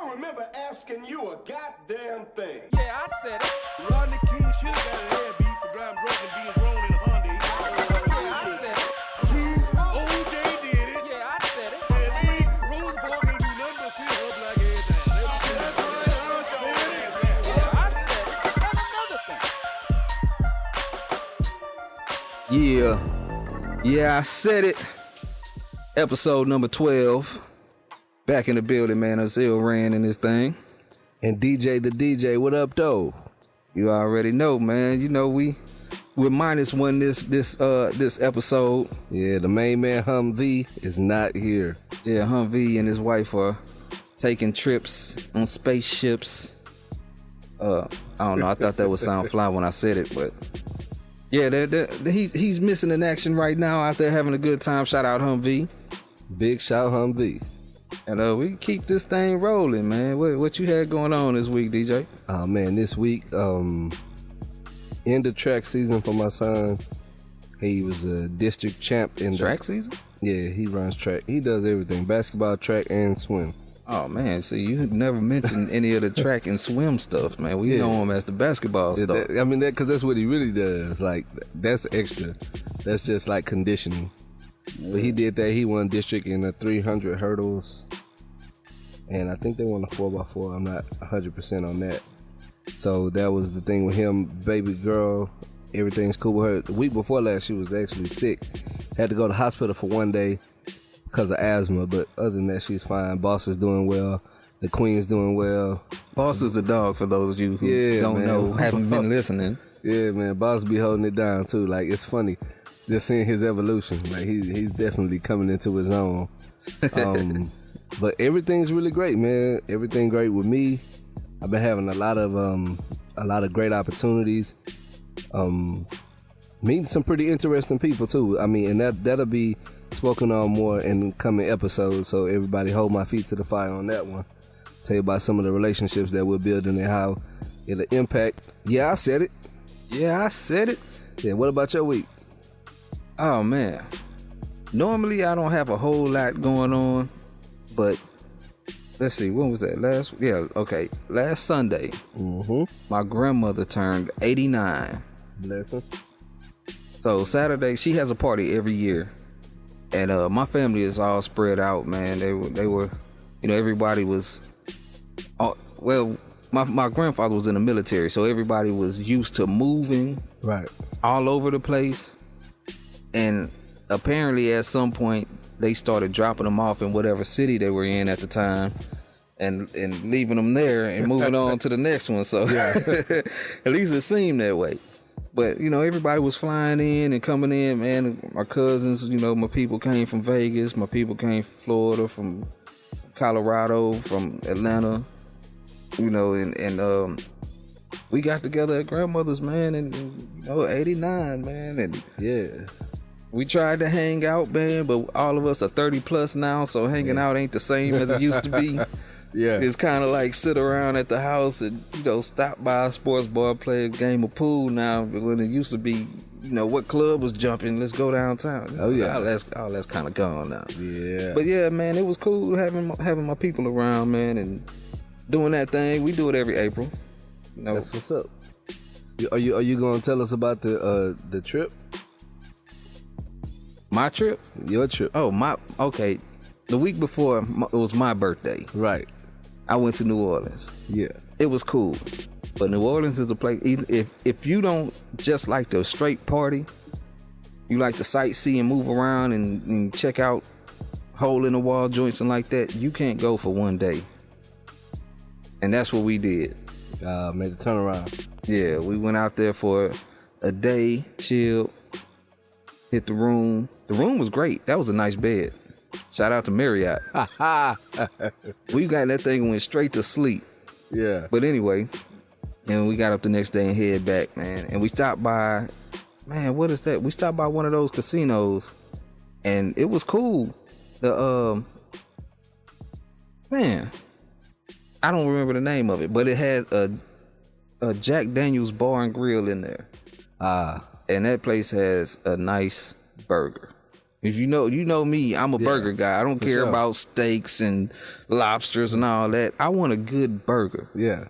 don't remember asking you a goddamn thing. Yeah, I said it. Rodney King should have got a hair beat for driving drunk and being grown in a Hyundai. Yeah, I said it. OJ did it. Yeah, I said it. And me, Rose Park ain't do nothing but sit up like everything. That's right, Yeah, I said it. That's another thing. Yeah, I said it. Episode number 12. Back in the building, man. It's Ill Ran in this thing. And DJ the DJ, what up, though? You already know, man. You know we're -1 this episode. Yeah, the main man Humvee is not here. Yeah, Humvee and his wife are taking trips on spaceships. I don't know. I thought that would sound fly when I said it, but yeah, he's missing in action right now out there having a good time. Shout out Humvee. Big shout Humvee. And we keep this thing rolling, man. What you had going on this week, DJ? Oh man, this week, end of track season for my son. He was a district champ in track season. Yeah, he runs track. He does everything: basketball, track, and swim. Oh man, see, you never mentioned any of the track and swim stuff, man. We know him as the basketball stuff. Because that's what he really does. Like, that's extra. That's just like conditioning. But he did that. He won district in the 300 hurdles, and I think they won a 4x4. I'm not 100% on that. So that was the thing with him. Baby girl, everything's cool with her. The week before last, she was actually sick. Had to go to the hospital for 1 day because of asthma. But other than that, she's fine. Boss is doing well. The queen's doing well. Boss is the dog for those of you who don't know, haven't been listening. Yeah, man. Boss be holding it down too. Like, it's funny just seeing his evolution. Like, he's definitely coming into his own. But everything's really great, man. Everything great with me. I've been having a lot of great opportunities. Meeting some pretty interesting people too. I mean, and that'll be spoken on more in coming episodes. So everybody hold my feet to the fire on that one. Tell you about some of the relationships that we're building and how it'll impact. Yeah, I said it. Yeah, I said it. Yeah, what about your week? Oh man. Normally I don't have a whole lot going on, but let's see, when was that? Last Sunday, my grandmother turned 89. Bless her. So Saturday, she has a party every year, and my family is all spread out, man. They were, everybody was, my grandfather was in the military, so everybody was used to moving right all over the place, and apparently at some point they started dropping them off in whatever city they were in at the time, and leaving them there and moving on to the next one. So at least it seemed that way. But everybody was flying in and coming in, man. My cousins, my people came from Vegas, my people came from Florida, from Colorado, from Atlanta, and we got together at grandmother's, man, and 89, man, and yeah. We tried to hang out, man, but all of us are 30 plus now, so hanging out ain't the same as it used to be. Yeah. It's kind of like sit around at the house and, stop by a sports bar, play a game of pool now. But when it used to be, what club was jumping, let's go downtown. Oh, yeah. All that's kind of gone now. Yeah. But yeah, man, it was cool having my people around, man, and doing that thing. We do it every April. That's what's up. Are you going to tell us about the trip? My trip? Your trip. Oh, okay. The week before, it was my birthday. Right. I went to New Orleans. Yeah. It was cool. But New Orleans is a place, if you don't just like the straight party, you like to sightsee and move around and check out hole-in-the-wall joints and like that, you can't go for 1 day. And that's what we did. Made a turnaround. Yeah, we went out there for a day, chilled, hit the room. The room was great. That was a nice bed. Shout out to Marriott. We got that thing and went straight to sleep. Yeah. But anyway, and we got up the next day and head back, man. And we stopped by, man, what is that? We stopped by one of those casinos, and it was cool. Man, I don't remember the name of it, but it had a Jack Daniel's Bar and Grill in there. And that place has a nice burger. If you know me, I'm a burger guy. I don't care sure. about steaks and lobsters and all that. I want a good burger. Yeah.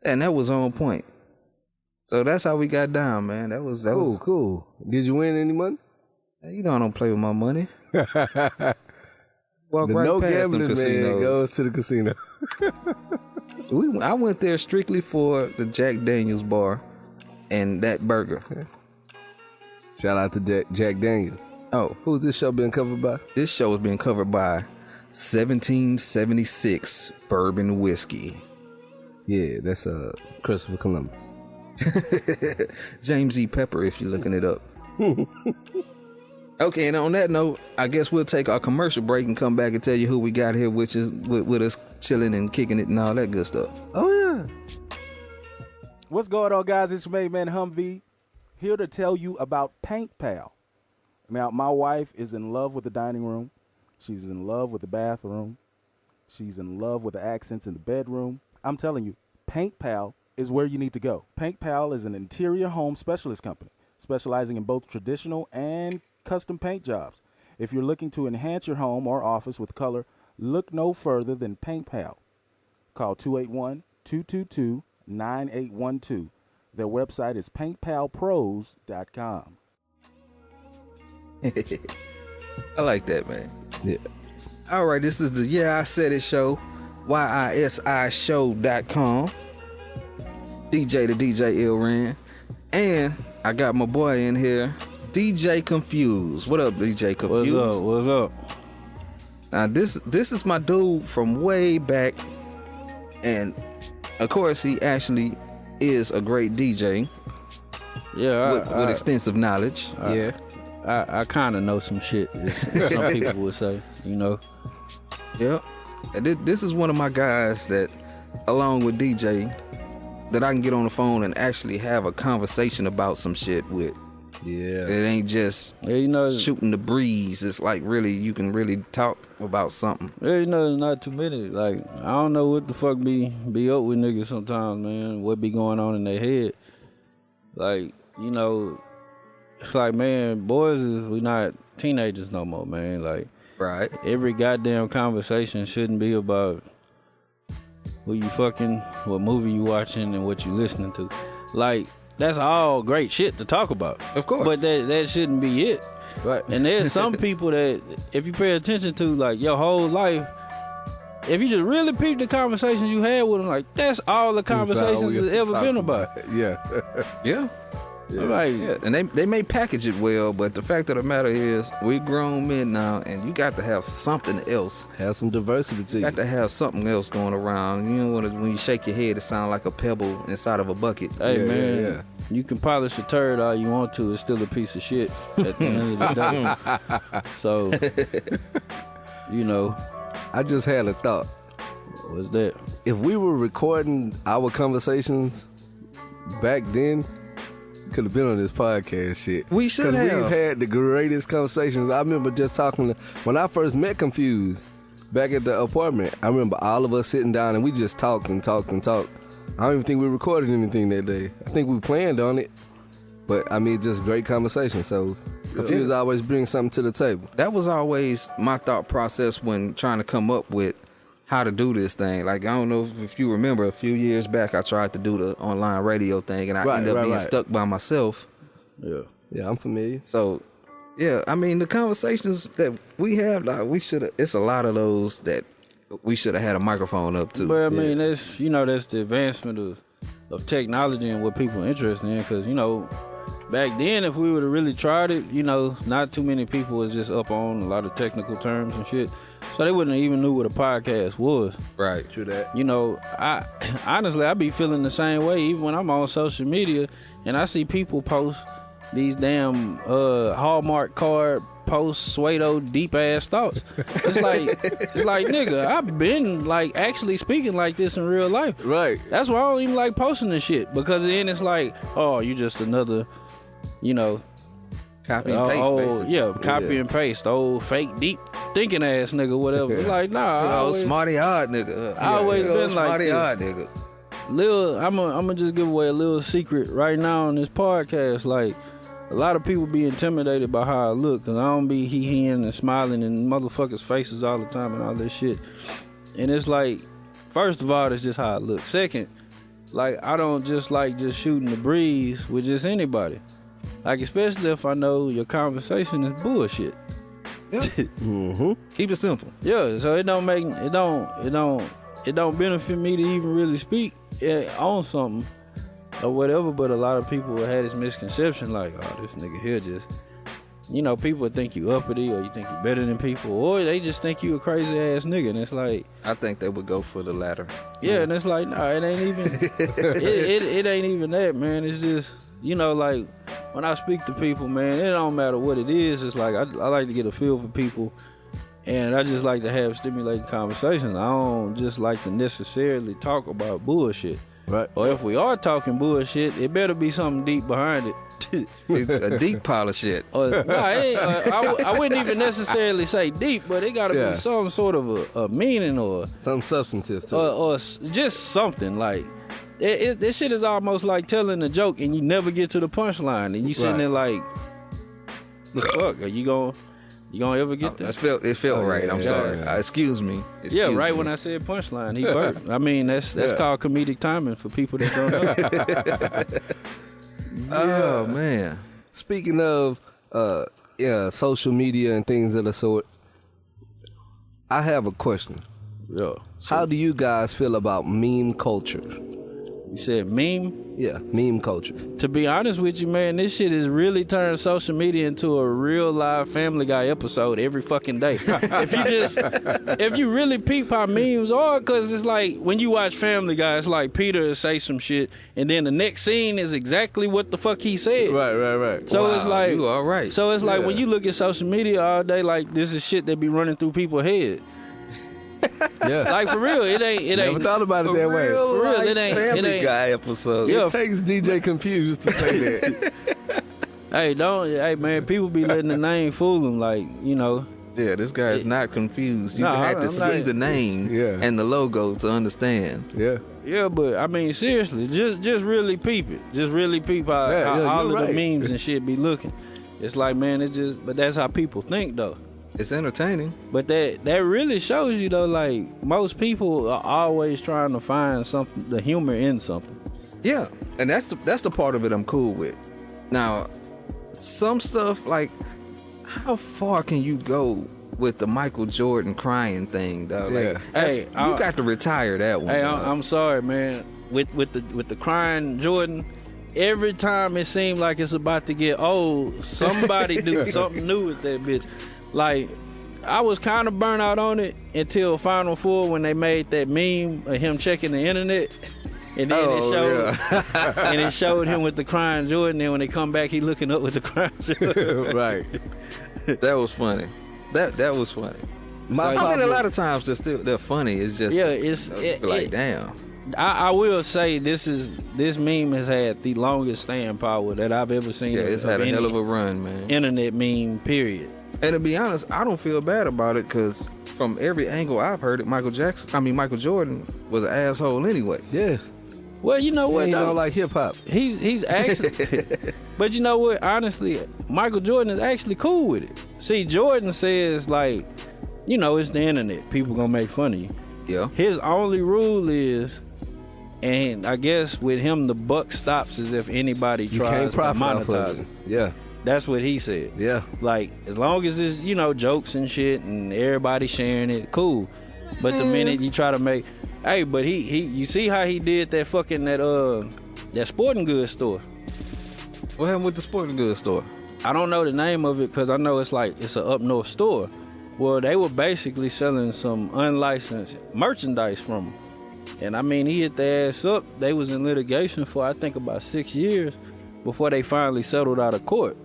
And that was on point. So that's how we got down, man. That was Cool. Did you win any money? You know I don't play with my money. Walk The right no past them gambling man casinos. goes to the casino. I went there strictly for the Jack Daniels bar and that burger. Shout out to Jack Daniels. Oh, Who's this show been covered by? this show is being covered by 1776 bourbon whiskey. Yeah, that's Christopher Columbus. James E. Pepper, if you're looking it up. Okay, and on that note, I guess we'll take our commercial break and come back and tell you who we got here, which is with us chilling and kicking it and all that good stuff. Oh yeah. What's going on, guys? It's your main man Humvee, here to tell you about Paint Pal. Now, my wife is in love with the dining room. She's in love with the bathroom. She's in love with the accents in the bedroom. I'm telling you, Paint Pal is where you need to go. Paint Pal is an interior home specialist company specializing in both traditional and custom paint jobs. If you're looking to enhance your home or office with color, look no further than Paint Pal. Call 281-222-9812. Their website is paintpalpros.com. I like that, man. Yeah. All right, this is the Yeah I Said It show, YISIshow.com. DJ the DJ Ilran. And I got my boy in here, DJ Kunphuzed. What up, DJ Kunphuzed? What's up? Now this is my dude from way back, and of course he actually is a great DJ Yeah, with extensive knowledge. I kind of know some shit, as some people would say, you know. Yep. And this is one of my guys that, along with DJ, that I can get on the phone and actually have a conversation about some shit with. Yeah. It ain't just Yeah, you know, shooting the breeze. It's like really, you can really talk about something. yeah, you know, not too many. Like, I don't know what the fuck be up with niggas sometimes, man. What be going on in their head? Like, you know, it's like, man, we not teenagers no more, man. Like, Right. every goddamn conversation shouldn't be about who you fucking, what movie you watching, and what you listening to. Like, that's all great shit to talk about. Of course. But that shouldn't be it. Right. And there's some people that, if you pay attention to, like, your whole life, if you just really peep the conversations you had with them, like, that's all the conversations that's ever been about. Yeah. Yeah. Like, Yeah. And they may package it well, but the fact of the matter is, we grown men now, and you got to have something else. Have some diversity to You you. got to have something else going around. You don't want to, when you shake your head, it sound like a pebble inside of a bucket. hey, Yeah, man, yeah. you can polish a turd all you want to. It's still a piece of shit at the end of the day. So, you know, I just had a thought. what's that? If we were recording our conversations back then, could have been on this podcast shit. We should 'Cause have. we've had the greatest conversations. I remember just talking when I first met Kunphuzed back at the apartment. I remember all of us sitting down and we just talked and talked and talked. I don't even think we recorded anything that day. I think we planned on it, but I mean, just great conversation. So Kunphuzed always brings something to the table. That was always my thought process when trying to come up with how to do this thing. Like, I don't know if you remember, a few years back, I tried to do the online radio thing, and I ended up being stuck by myself. Yeah. Yeah, I'm familiar. So, yeah, I mean, the conversations that we have, like, it's a lot of those that we should have had a microphone up to. But I mean, that's, you know, that's the advancement of technology and what people are interested in. Because, you know, back then, if we would have really tried it, you know, not too many people was just up on a lot of technical terms and shit. So they wouldn't even knew what a podcast was. Right. True that. You know, I honestly, I be feeling the same way even when I'm on social media and I see people post these damn Hallmark card posts, Suedo deep ass thoughts. It's like nigga, I've been like actually speaking like this in real life. Right. That's why I don't even like posting this shit, because then it's like, oh, you just another, you know, Copy and paste, basically. yeah, copy and paste, old fake deep thinking ass nigga, whatever. It's like, nah, I always, smarty hard nigga. I always been like smarty this. hard nigga. I'm gonna just give away a little secret right now on this podcast. Like, a lot of people be intimidated by how I look, cause I don't be hee-heeing and smiling in motherfuckers' faces all the time and all this shit. And it's like, first of all, that's just how I look. Second, like, I don't just like just shooting the breeze with just anybody. Like, especially if I know your conversation is bullshit. Yeah. Keep it simple. Yeah, so it don't benefit me to even really speak on something or whatever. But a lot of people had this misconception, like, oh, this nigga here just, you know, people think you uppity or you think you better than people, or they just think you a crazy ass nigga. And it's like, I think they would go for the latter. yeah, and it's like, nah, it ain't even it ain't even that, man. It's just, you know, like, when I speak to people, man, it don't matter what it is. It's like I like to get a feel for people, and I just like to have stimulating conversations. I don't just like to necessarily talk about bullshit. Right. Or if we are talking bullshit, it better be something deep behind it. A deep pile of shit. I wouldn't even necessarily say deep, but it gotta be some sort of a meaning or something substantive to it. or just something like. This shit is almost like telling a joke and you never get to the punchline, and you sitting there like, the fuck, are you gonna ever get there? It felt right. I'm sorry. Yeah. Excuse me. When I said punchline, he burped. I mean, that's called comedic timing for people that don't know. Oh man. Speaking of social media and things of the sort, I have a question. Yeah. How do you guys feel about meme culture? You said meme? Yeah, meme culture. To be honest with you, man, this shit has really turned social media into a real live Family Guy episode every fucking day. If you really peep how memes are, because it's like when you watch Family Guy, it's like Peter say some shit, and then the next scene is exactly what the fuck he said. Right. So it's like, you all right. So it's like when you look at social media all day, like this is shit that be running through people's heads. Yeah. Like for real, it ain't. Never thought about it that way. For real, it ain't. Family Guy episode. Yeah. It takes DJ Kunphuzed to say that. Hey man, people be letting the name fool them, like, you know. Yeah, this guy is not confused. You had to see the name and the logo to understand. Yeah. Yeah, but I mean, seriously, just really peep it. Just really peep how all of the memes and shit be looking. It's like, man, but that's how people think though. It's entertaining. But that really shows you though, like, most people are always trying to find something, the humor in something. Yeah, and that's the part of it I'm cool with. Now, some stuff, like, how far can you go with the Michael Jordan crying thing, though? Like, hey, you got to retire that one. Hey, I'm sorry, man. With the crying Jordan, every time it seemed like it's about to get old, somebody do something new with that bitch. Like, I was kind of burnt out on it until Final Four when they made that meme of him checking the internet, and then it showed him with the crying Jordan. And when they come back, he looking up with the crying Jordan. Right. That was funny. That was funny. I mean, a lot of times they're funny. It's just damn. I will say this meme has had the longest staying power that I've ever seen. Yeah, it's had a hell of a run, man. Internet meme, period. And to be honest, I don't feel bad about it because from every angle I've heard it, Michael Jordan was an asshole anyway. Yeah. Well, you know what? He don't like hip hop. He's actually, but you know what? Honestly, Michael Jordan is actually cool with it. See, Jordan says, like, you know, it's the internet. People gonna make fun of you. Yeah. His only rule is, and I guess with him the buck stops as if anybody tries to monetize it. Yeah. That's what he said. Yeah. Like, as long as it's, you know, jokes and shit and everybody sharing it, cool. But the minute you try to make, hey, but he you see how he did that fucking that sporting goods store. What happened with the sporting goods store? I don't know the name of it because I know it's an up north store. Well, they were basically selling some unlicensed merchandise from him. And I mean, he hit their ass up. They was in litigation for, I think, about 6 years before they finally settled out of court.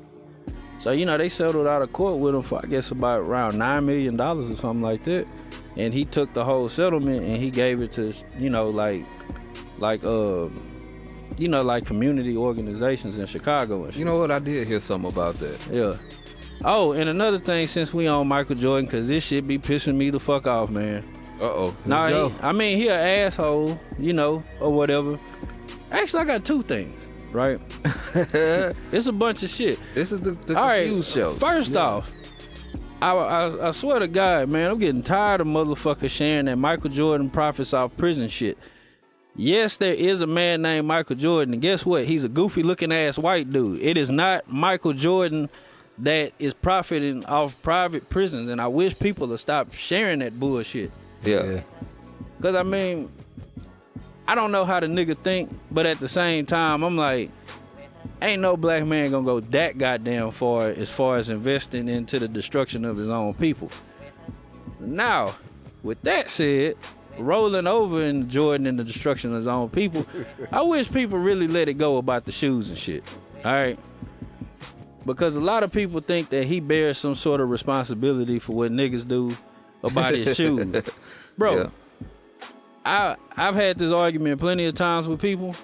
So, you know, they settled out of court with him for, I guess, about around $9 million or something like that. And he took the whole settlement and he gave it to, you know, like community organizations in Chicago and shit. You know what? I did hear something about that. Yeah. Oh, and another thing, since we on Michael Jordan, because this shit be pissing me the fuck off, man. Uh-oh. Nah, I mean, he an asshole, you know, or whatever. Actually, I got two things, right? It's a bunch of shit. This is the All right, Confused show. first off, I swear to God, man, I'm getting tired of motherfuckers sharing that Michael Jordan profits off prison shit. Yes, there is a man named Michael Jordan, and guess what? He's a goofy looking ass white dude. It is not Michael Jordan that is profiting off private prisons, and I wish people would stop sharing that bullshit. Yeah. Because, I mean, I don't know how the nigga think, but at the same time, I'm like, ain't no black man gonna go that goddamn far as investing into the destruction of his own people. Now, with that said, rolling over in Jordan and the destruction of his own people, I wish people really let it go about the shoes and shit. All right? Because a lot of people think that he bears some sort of responsibility for what niggas do about his shoes. Bro, yeah. I've had this argument plenty of times with people.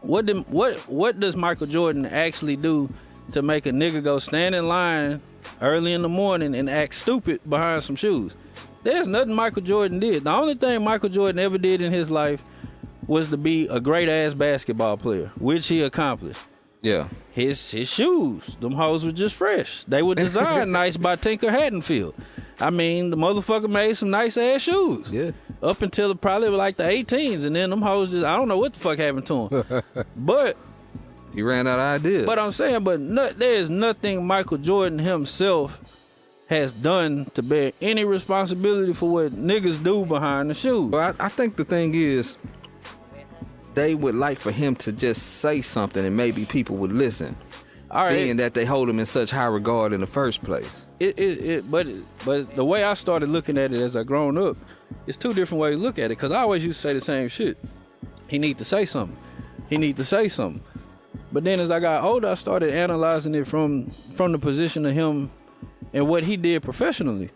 What does Michael Jordan actually do to make a nigga go stand in line early in the morning and act stupid behind some shoes? There's nothing Michael Jordan did. The only thing Michael Jordan ever did in his life was to be a great ass basketball player, which he accomplished. Yeah. His shoes, them hoes were just fresh. They were designed nice by Tinker Haddonfield. I mean, the motherfucker made some nice ass shoes. Yeah. Up until probably like the 18s, and then them hoes just, I don't know what the fuck happened to him. But he ran out of ideas. But I'm saying, there's nothing Michael Jordan himself has done to bear any responsibility for what niggas do behind the shoes. But I think the thing is, they would like for him to just say something and maybe people would listen. All right. Being that they hold him in such high regard in the first place. But the way I started looking at it as I grown up, it's two different ways to look at it. Because I always used to say the same shit. He need to say something. He need to say something. But then as I got older, I started analyzing it from the position of him and what he did professionally.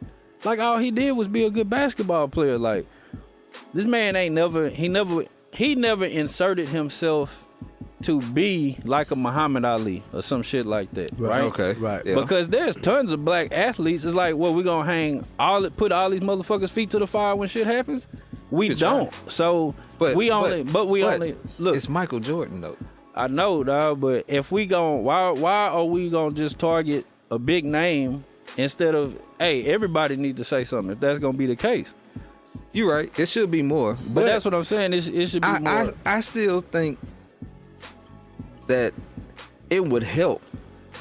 Like, all he did was be a good basketball player. Like, this man he never inserted himself to be like a Muhammad Ali or some shit like that, right? Okay, right. Yeah. Because there's tons of black athletes. It's like, well, we gonna put all these motherfuckers' feet to the fire when shit happens. We don't. Right. So we only look. It's Michael Jordan though. I know, dog. But if we why are we gonna just target a big name instead of, hey, everybody need to say something if that's gonna be the case? You're right. It should be more. But that's what I'm saying. It should be more. I still think that it would help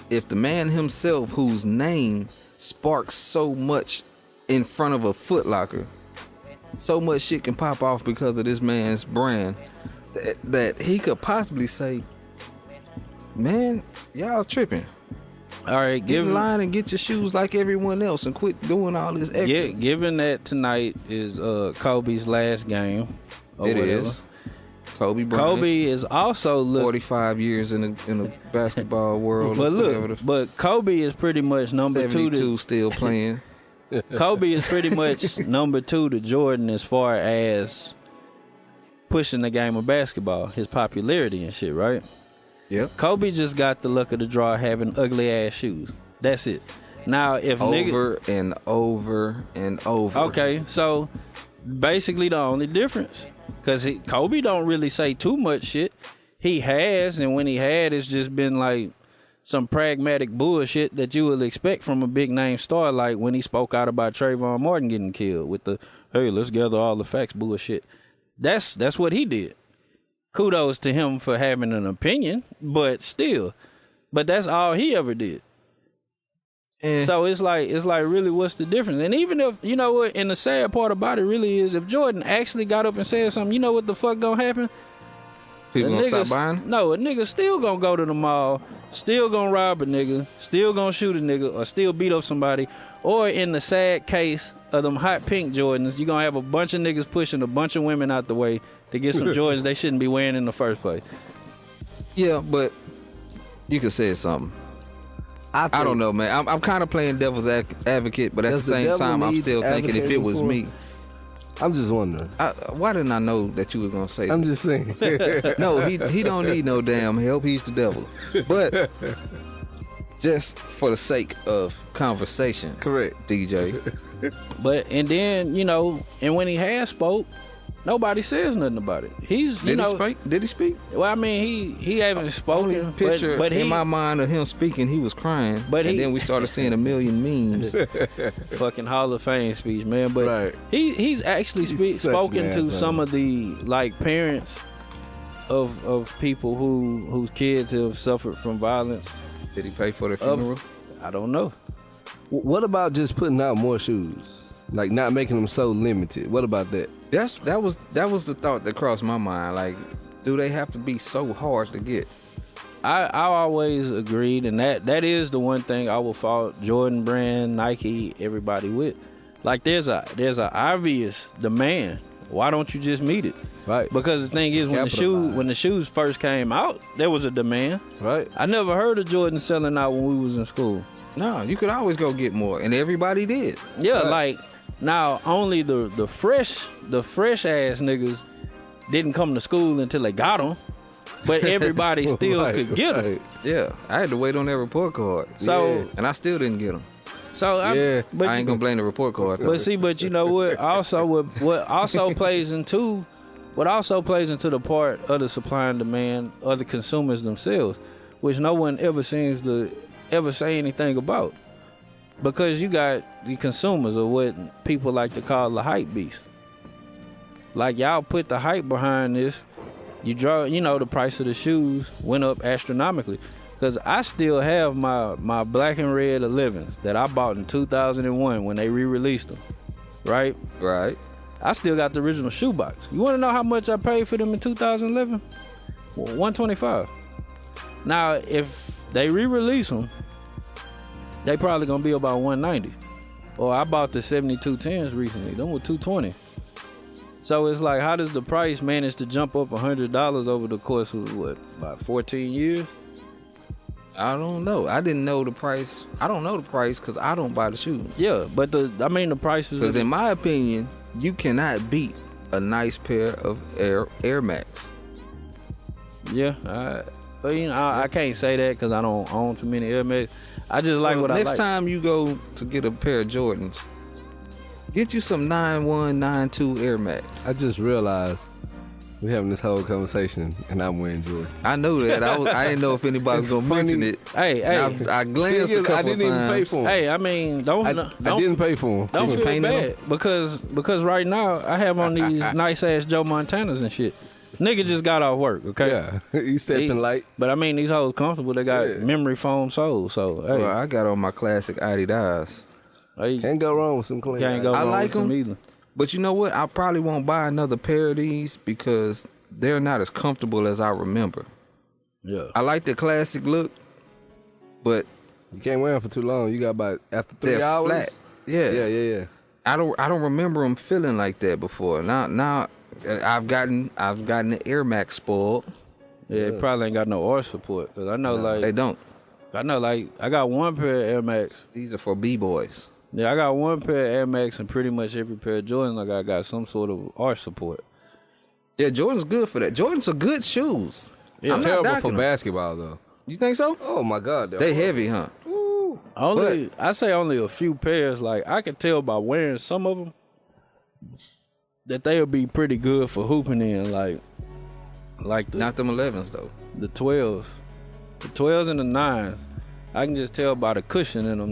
if the man himself, whose name sparks so much in front of a Foot Locker, so much shit can pop off because of this man's brand, that he could possibly say, man, y'all tripping. All right, get in line and get your shoes like everyone else and quit doing all this extra. Yeah, given that tonight is Kobe's last game. It is. Kobe Bryant. Kobe is also 45 years in the basketball world. But look, but Kobe is pretty much number 72 still playing. Kobe is pretty much number 2 to Jordan as far as pushing the game of basketball, his popularity and shit, right? Yep. Kobe just got the luck of the draw having ugly ass shoes. That's it. Now, if over and over and over. Okay, so basically the only difference, because Kobe don't really say too much shit. He has, and when he had, it's just been like some pragmatic bullshit that you would expect from a big name star, like when he spoke out about Trayvon Martin getting killed with the, hey, let's gather all the facts bullshit. That's what he did. Kudos to him for having an opinion, but still. But that's all he ever did. So it's like really, what's the difference? And even if, you know what, and the sad part about it really is, if Jordan actually got up and said something, you know what the fuck gonna happen? People gonna stop buying? No, a nigga still gonna go to the mall, still gonna rob a nigga, still gonna shoot a nigga, or still beat up somebody. Or in the sad case of them hot pink Jordans, you're gonna have a bunch of niggas pushing a bunch of women out the way to get some Jordans they shouldn't be wearing in the first place. Yeah, but you could say something. I don't know, man. I'm kind of playing devil's advocate, but at the same time, I'm still thinking if it was me. I'm just wondering. Why didn't I know that you were going to say that? I'm just saying. No, he don't need no damn help. He's the devil. But just for the sake of conversation. Correct. DJ. But, and then, you know, and when he has spoke, Nobody says nothing about it. He's you know. Did he speak? Well, I mean, he haven't spoken. Only picture but in my mind of him speaking, he was crying. But and then we started seeing a million memes. Fucking Hall of Fame speech, man. But Right. he's actually He's such spoken an to asshole. some of the like parents of people whose kids have suffered from violence. Did he pay for the funeral? I don't know. What about just putting out more shoes? Like not making them so limited. What about that? That was the thought that crossed my mind. Like, do they have to be so hard to get? I always agreed, and that is the one thing I will fault Jordan Brand, Nike, everybody with. Like, there's a obvious demand. Why don't you just meet it? Right. Because the thing is, when the shoes first came out, there was a demand. Right. I never heard of Jordan selling out when we was in school. No, you could always go get more, and everybody did. Yeah, Right. like now only the fresh ass niggas didn't come to school until they got them, but everybody still Right, could get them. right. Yeah, I had to wait on that report card. So Yeah. And I still didn't get them. so Yeah. but I ain't gonna blame the report card. Though. but you know what? Also, what also plays into the part of the supply and demand of the consumers themselves, which no one ever seems to ever say anything about, because you got the consumers, or what people like to call the hype beast. Like, y'all put the hype behind this, you know, the price of the shoes went up astronomically. Because I still have my black and red 11s that I bought in 2001 when they re-released them, right? Right. I still got the original shoebox. You want to know how much I paid for them in 2011? $125. Now, if they re-release them, they probably gonna be about $190. Or I bought the 7210s recently. Them were $220. So it's like, how does the price manage to jump up $100 over the course of about 14 years? I don't know. I didn't know the price. I don't know the price because I don't buy the shoes. Yeah, but the prices. Because in my opinion, you cannot beat a nice pair of Air Max. Yeah, but you know, I can't say that because I don't own too many Air Max. I just like what I like. Next time you go to get a pair of Jordans, get you some 91, 92 Air Max. I just realized we're having this whole conversation and I'm wearing Jordan. I know that. I didn't know if anybody was gonna mention it. Hey, And I glanced a couple I didn't of times. even pay for them. hey, I mean, I didn't pay for them. Don't Did you feel paint bad because right now I have on these nice ass Joe Montanas and shit. Nigga just got off work, okay? Yeah, you stepping light. But I mean, these hoes comfortable. They got memory foam soles, so hey, Well, I got on my classic Adidas. hey, Can't go wrong with some clean. can't go I wrong like with them 'em. either. But you know what? I probably won't buy another pair of these because they're not as comfortable as I remember. Yeah, I like the classic look, but You can't wear them for too long. You got about after 3 they're hours. flat. Yeah. Yeah. I don't remember them feeling like that before. Now I've gotten the Air Max spoiled. yeah, it probably ain't got no arch support because I know They don't. I got one pair of Air Max. These are for B-boys. Yeah, I got one pair of Air Max, and pretty much every pair of Jordans, like I got some sort of arch support. Yeah, Jordan's good for that. Jordan's are good shoes. Yeah, I'm not Terrible knocking for them. basketball though. You think so? Oh my God, They heavy, huh? I say only a few pairs. Like, I could tell by wearing some of them that they'll be pretty good for hooping in, like the Not them 11s though. the 12s, and the 9s. I can just tell by the cushion in them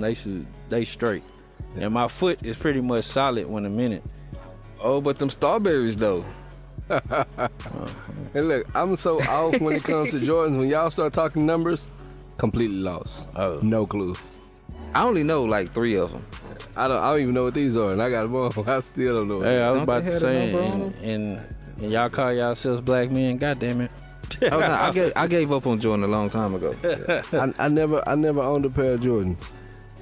they straight. And my foot is pretty much solid when I'm in it. Oh, but them Starberries though. Hey, look, I'm so off when it comes to Jordans. When y'all start talking numbers, completely lost. Oh. No clue. I only know like 3 of them. I don't even know what these are, and I got them all. I still don't know. Hey, I was Don't about they to have the say, number on and y'all call yourselves black men. God damn it. Oh no, I gave up on Jordan a long time ago. I never owned a pair of Jordans.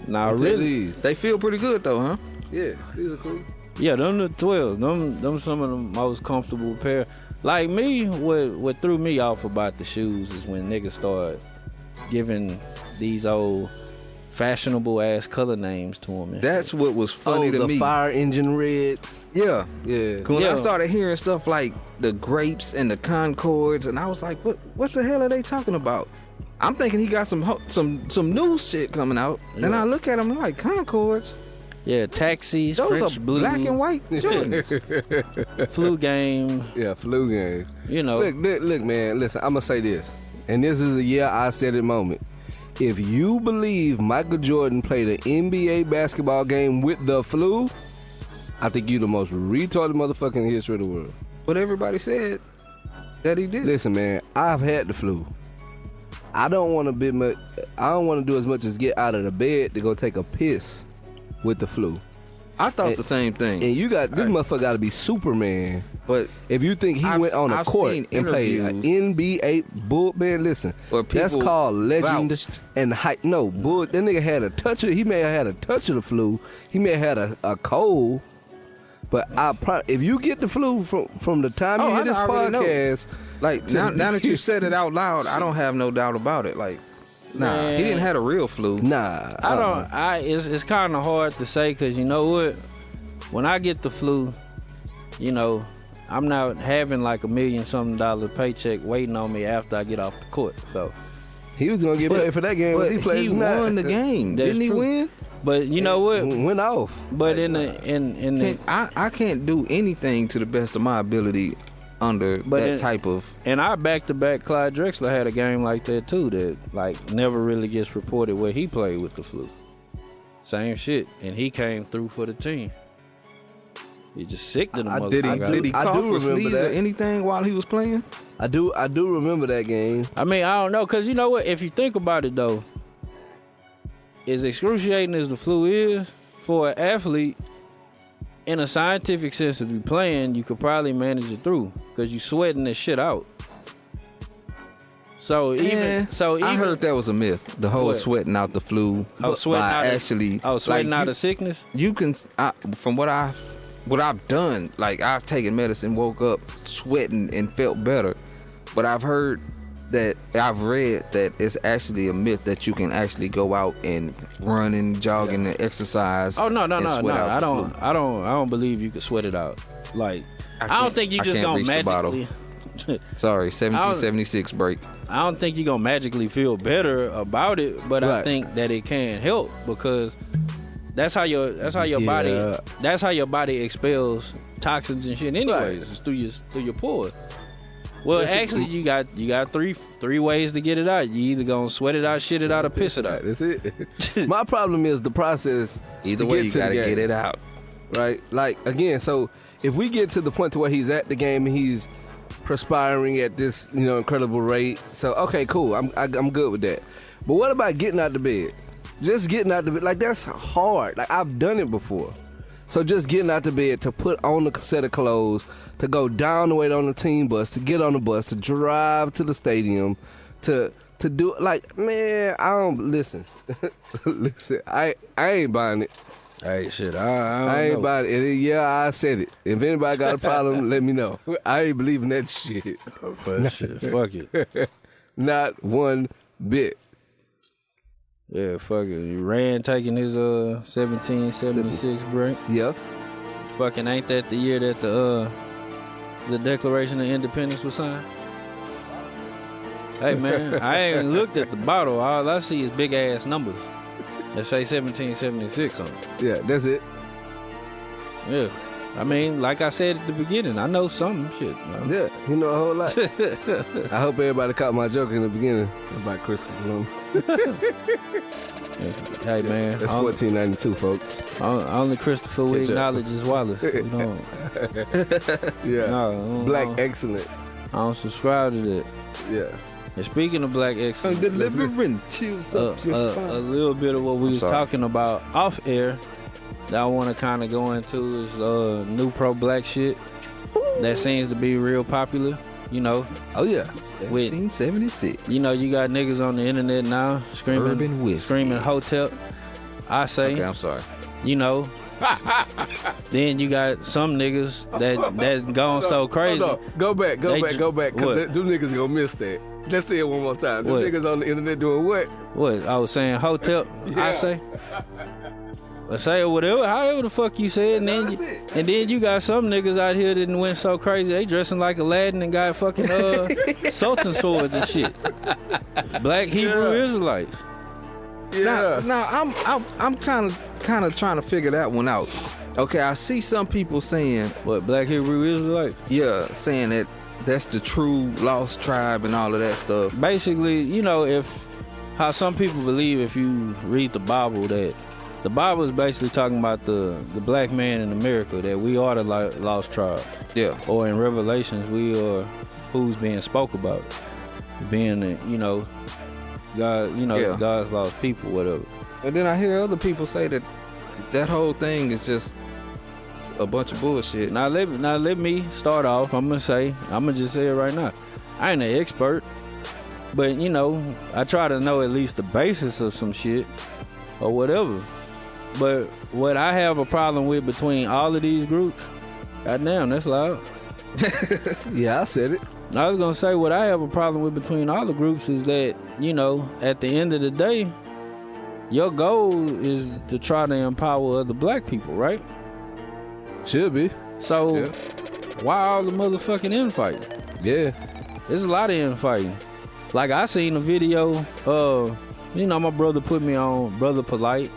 Nah, Until really? these. They feel pretty good though, huh? Yeah, these are cool. Yeah, them the 12. Them some of the most comfortable pair. Like me, what threw me off about the shoes is when niggas start giving these old fashionable ass color names to them. That's what was funny to the me. fire engine reds. Yeah. Yeah. When Yeah. I started hearing stuff like the grapes and the Concords, and I was like, what the hell are they talking about? I'm thinking he got some new shit coming out, and Yeah. I look at him like Concords. Yeah, taxis, Those French are blue, black and white Jordans. flu game. Yeah, flu game. You know, Look, man. Listen, I'm gonna say this, and this is a I said it moment. If you believe Michael Jordan played an NBA basketball game with the flu, I think you the most retarded motherfucker in the history of the world. But everybody said that he did. Listen, man, I've had the flu. I don't want to do as much as get out of the bed to go take a piss with the flu. I thought the same thing. And you got this motherfucker got to be Superman. But if you think he went on a court and played an NBA bullpen, listen, that's called legend and hype. No, bull. That nigga had a touch of. He may have had a touch of the flu. He may have had a cold. But if you get the flu from the time you hear this podcast, like now that you said it out loud, I don't have no doubt about it. Like, nah, Man. he didn't have a real flu. Nah, I don't. It's kind of hard to say because you know what? When I get the flu, you know, I'm not having like $1 million-something paycheck waiting on me after I get off the court. So he was gonna get paid for that game. But he played. He won the game, That's didn't he true. win? But you know what? Went off. But in the I can't do anything to the best of my ability under type of. And our back-to-back Clyde Drexler had a game like that too that like never really gets reported where he played with the flu. Same shit, and he came through for the team. He just sick to the motherfucker. Did he cough or sneeze or anything while he was playing? I do remember that game. I mean, I don't know, cause you know what? If you think about it though, as excruciating as the flu is for an athlete, in a scientific sense, if you're playing, you could probably manage it through because you sweating this shit out. So even I heard that was a myth. The whole sweating out the flu. Sweating out of sickness. You can, from what I've done, like I've taken medicine, woke up sweating and felt better, but I've read that it's actually a myth that you can actually go out and run and jog and exercise. Oh no! I don't believe you could sweat it out. Like I don't think you just gonna magically. Sorry, 1776 break. I don't think you're gonna magically feel better about it, but right. I think that it can help because that's how your body expels toxins and shit. Anyways, right. It's through your pores. Well, actually, you got three ways to get it out. You either gonna sweat it out, shit it out, or piss it out. That's it. My problem is the process. Either way, you gotta get it out, right? Like again, so if we get to the point to where he's at the game and he's perspiring at this, incredible rate, so okay, cool. I'm good with that. But what about getting out the bed? Just getting out the bed, like that's hard. Like I've done it before. So just getting out the bed to put on a set of clothes, to go down the way on the team bus, to get on the bus, to drive to the stadium, to do like, man, I don't listen. Listen, I ain't buying it. Hey, shit, I ain't buying it. Yeah, I said it. If anybody got a problem, let me know. I ain't believing that shit. But shit, fuck it. Not one bit. Yeah, fuck it. Rand taking his 1776 break. Yeah. Fucking ain't that the year that the Declaration of Independence was signed? Hey man, I ain't looked at the bottle. All I see is big ass numbers that say 1776 on it. Yeah, that's it. Yeah. I mean, like I said at the beginning, I know some shit. Man. Yeah, you know a whole lot. I hope everybody caught my joke in the beginning about Christopher Columbus. Hey man, that's 1492, folks. Only Christopher we acknowledge is Wallace. Yeah, Black excellent. I don't subscribe to that. Yeah. And speaking of Black excellence, delivering chills up your spine. A little bit of what we was talking about off air that I want to kind of go into is new pro-black shit that seems to be real popular. Oh yeah, 1776. You got niggas on the internet now screaming hotel. I say, okay, I'm sorry. Then you got some niggas that's gone so crazy. Hold on. Go back. Cause them niggas gonna miss that. Let's say it one more time. Them niggas on the internet doing what? What? I was saying hotel. Yeah. I say. Or say whatever, however the fuck you said, and then you got some niggas out here that went so crazy they dressing like Aladdin and got fucking Sultan swords and shit. Black Hebrew Israelites. Yeah. Now I'm kind of trying to figure that one out. Okay, I see some people saying, What, Black Hebrew Israelite? yeah, saying that that's the true lost tribe and all of that stuff. Basically, if how some people believe if you read the Bible that the Bible is basically talking about the black man in America, that we are the lost tribe. Yeah. Or in Revelations, we are who's being spoke about, being God, Yeah. God's lost people, whatever. And then I hear other people say that whole thing is just a bunch of bullshit. Now let me start off. I'm gonna just say it right now. I ain't an expert, but I try to know at least the basis of some shit or whatever. But what I have a problem with between all of these groups, goddamn, that's loud. Yeah, I said it. I was gonna say what I have a problem with between all the groups is that, at the end of the day, your goal is to try to empower other black people, right? Should be. So Yeah. why all the motherfucking infighting? Yeah. There's a lot of infighting. Like I seen a video my brother put me on, Brother Polite.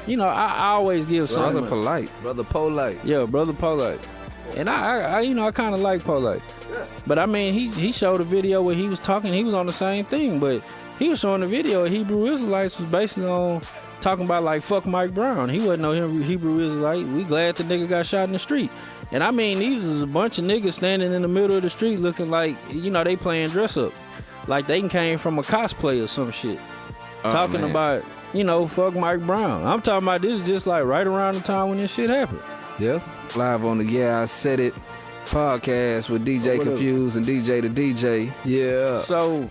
I always give Rather something. polite. Brother Polite. Yeah, Brother Polite. And I kind of like Polite. But I mean, he showed a video where he was talking, he was on the same thing, but he was showing a video of Hebrew Israelites was basically on talking about like fuck Mike Brown. He wasn't no Hebrew Israelite. We glad the nigga got shot in the street. And I mean, these is a bunch of niggas standing in the middle of the street looking like, they playing dress up. Like they came from a cosplay or some shit. Talking man. about, fuck Mike Brown. I'm talking about this just like right around the time when this shit happened. Yeah. Live on the Yeah, I Said It podcast with DJ What up? Kunphuzed and DJ the DJ. Yeah. So,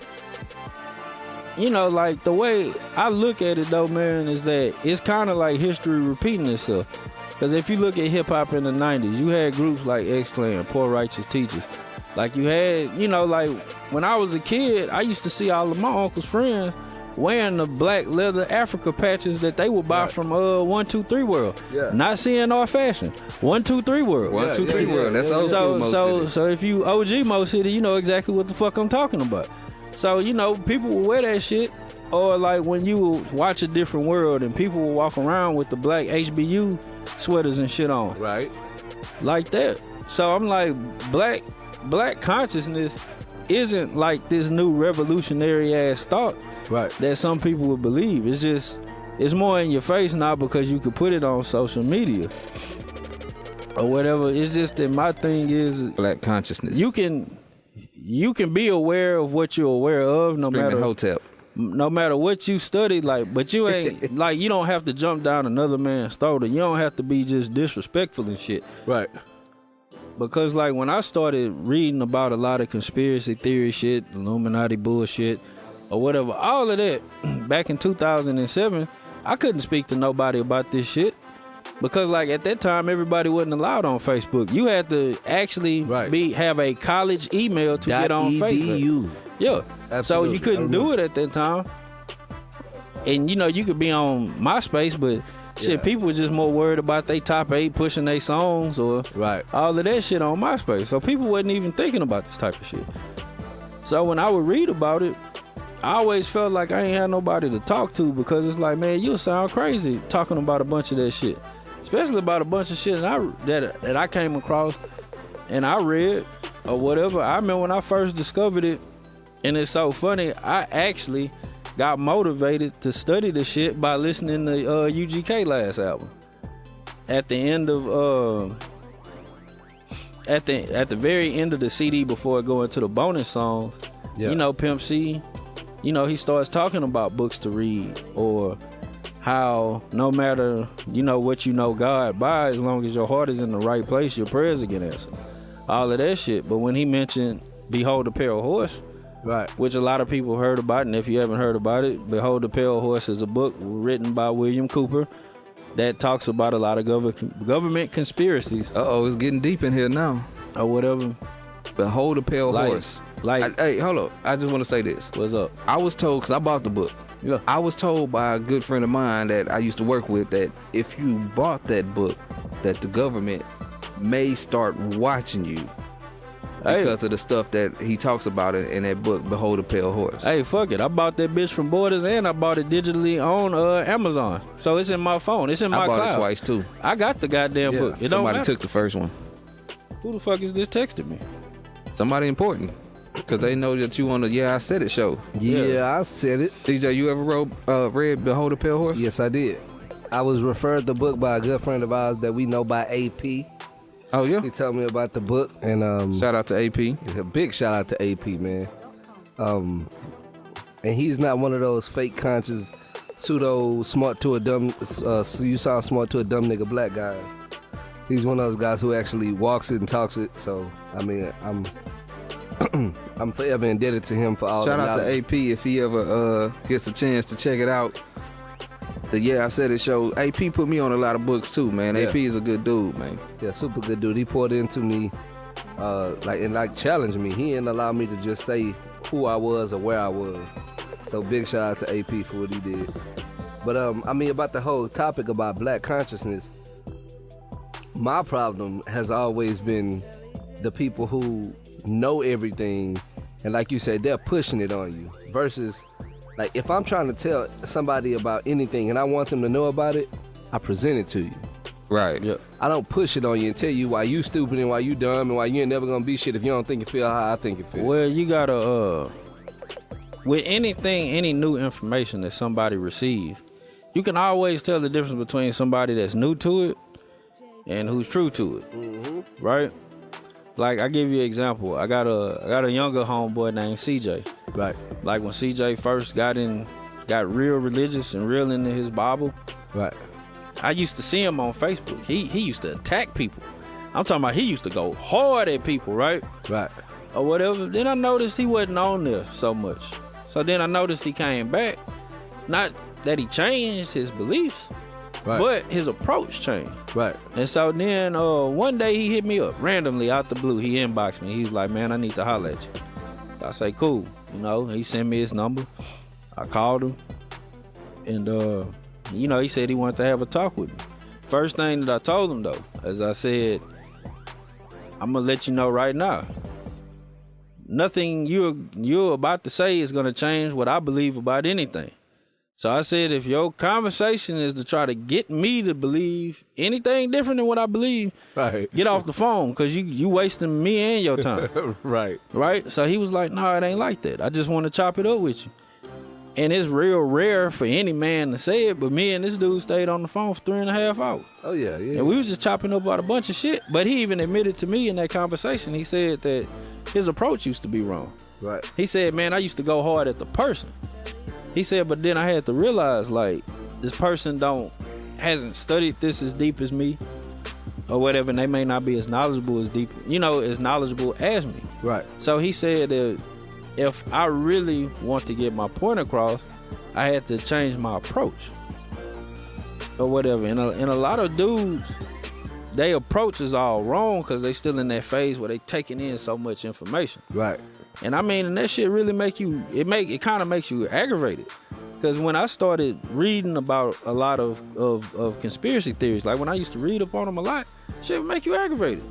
like the way I look at it though, man, is that it's kind of like history repeating itself. Because if you look at hip hop in the 90s, you had groups like X-Clan, Poor Righteous Teachers. Like you had, like when I was a kid, I used to see all of my uncle's friends wearing the black leather Africa patches that they would buy from 123 World. Yeah. Not CNR Fashion. 123 World. 1, 2, 3 world. That's old school Mo City. So if you OG Mo City, you know exactly what the fuck I'm talking about. So, people will wear that shit. Or like when you watch A Different World and people will walk around with the black HBU sweaters and shit on. Right. Like that. So I'm like, black consciousness isn't like this new revolutionary ass thought Right. that some people would believe. It's more in your face now because you could put it on social media or whatever. It's just that my thing is Black consciousness. you can be aware of what you're aware of Screaming Hotep. no matter what you study, but you ain't like, you don't have to jump down another man's throat. You don't have to be just disrespectful and shit. Right. Because like when I started reading about a lot of conspiracy theory shit, Illuminati bullshit, or whatever, all of that, back in 2007, I couldn't speak to nobody about this shit. Because like at that time, everybody wasn't allowed on Facebook. You had to actually have a college email to get on Facebook. Yeah. Absolutely. So you couldn't do it at that time. And you could be on MySpace, but shit, people were just more worried about they top 8 pushing their songs or all of that shit on MySpace. So people wasn't even thinking about this type of shit. So when I would read about it, I always felt like I ain't had nobody to talk to, because it's like, man, you'll sound crazy talking about a bunch of that shit. Especially about a bunch of shit that I came across and I read or whatever. I remember when I first discovered it, and it's so funny, I actually got motivated to study the shit by listening to UGK last album. At the end of at the very end of the CD before it go into the bonus songs, Pimp C, he starts talking about books to read, or how no matter what God by, as long as your heart is in the right place, your prayers will get answered. All of that shit. But when he mentioned Behold the Pale Horse, which a lot of people heard about, and if you haven't heard about it, Behold the Pale Horse is a book written by William Cooper that talks about a lot of government conspiracies. It's getting deep in here now. Or whatever. Behold the Pale Horse. Hey, hold up. I just want to say this. What's up? I was told, because I bought the book. Yeah. I was told by a good friend of mine that I used to work with that if you bought that book, that the government may start watching you because of the stuff that he talks about in that book, Behold a Pale Horse. Hey, fuck it. I bought that bitch from Borders and I bought it digitally on Amazon. So it's in my phone. It's in my cloud. I bought it twice too. I got the goddamn book. It Somebody don't took the first one. Who the fuck is this texting me? Somebody important. Because they know that you on the Yeah I Said It show. Yeah, I said it. DJ, you ever read Behold a Pale Horse? Yes, I did. I was referred the book by a good friend of ours that we know by AP. Oh, yeah? He told me about the book. And shout out to AP. A big shout out to AP, man. And he's not one of those fake conscious, pseudo smart to a dumb, you sound smart to a dumb nigga black guy. He's one of those guys who actually walks it and talks it. So, I mean, I'm forever indebted to him for all Shout the out knowledge. to AP if he ever gets a chance to check it out. The Yeah I Said It show. AP put me on a lot of books too, man. Yeah. AP is a good dude, man. Yeah, super good dude. He poured into me, challenged me. He didn't allow me to just say who I was or where I was. So big shout out to AP for what he did. But I mean, about the whole topic about black consciousness, my problem has always been the people who know everything, and like you said, they're pushing it on you. Versus, like, if I'm trying to tell somebody about anything and I want them to know about it, I present it to you. Right. Yep. I don't push it on you and tell you why you stupid and why you dumb and why you ain't never gonna be shit if you don't think it feel how I think it feel. Well, you gotta with anything, any new information that somebody receives, you can always tell the difference between somebody that's new to it and who's true to it. Right? Like, I give you an example. I got a younger homeboy named CJ. Right. Like when CJ first got real religious and real into his Bible. Right. I used to see him on Facebook. He used to attack people. I'm talking about he used to go hard at people, right? Right. Or whatever. Then I noticed he wasn't on there so much. So then I noticed he came back. Not that he changed his beliefs, Right. but his approach changed. Right. And so then one day he hit me up randomly out the blue. He inboxed me. He's like, man, I need to holler at you. I say, cool. You know, he sent me his number. I called him. And, he said he wanted to have a talk with me. First thing that I told him, though, as I said, I'm going to let you know right now. Nothing you're about to say is going to change what I believe about anything. So I said, if your conversation is to try to get me to believe anything different than what I believe, Right. get off the phone, because you wasting me and your time. Right. Right? So he was like, no, it ain't like that. I just want to chop it up with you. And it's real rare for any man to say it, but me and this dude stayed on the phone for 3.5 hours. Oh yeah, yeah. And we was just chopping up about a bunch of shit. But he even admitted to me in that conversation, he said that his approach used to be wrong. Right. He said, man, I used to go hard at the person. He said, but then I had to realize, like, this person hasn't studied this as deep as me or whatever, and they may not be as knowledgeable as me. Right. So he said that if I really want to get my point across, I had to change my approach or whatever. And a lot of dudes, their approach is all wrong because they still in that phase where they taking in so much information. Right. And I mean, and that shit really it kind of makes you aggravated. Because when I started reading about a lot of conspiracy theories, like when I used to read up on them a lot, shit would make you aggravated.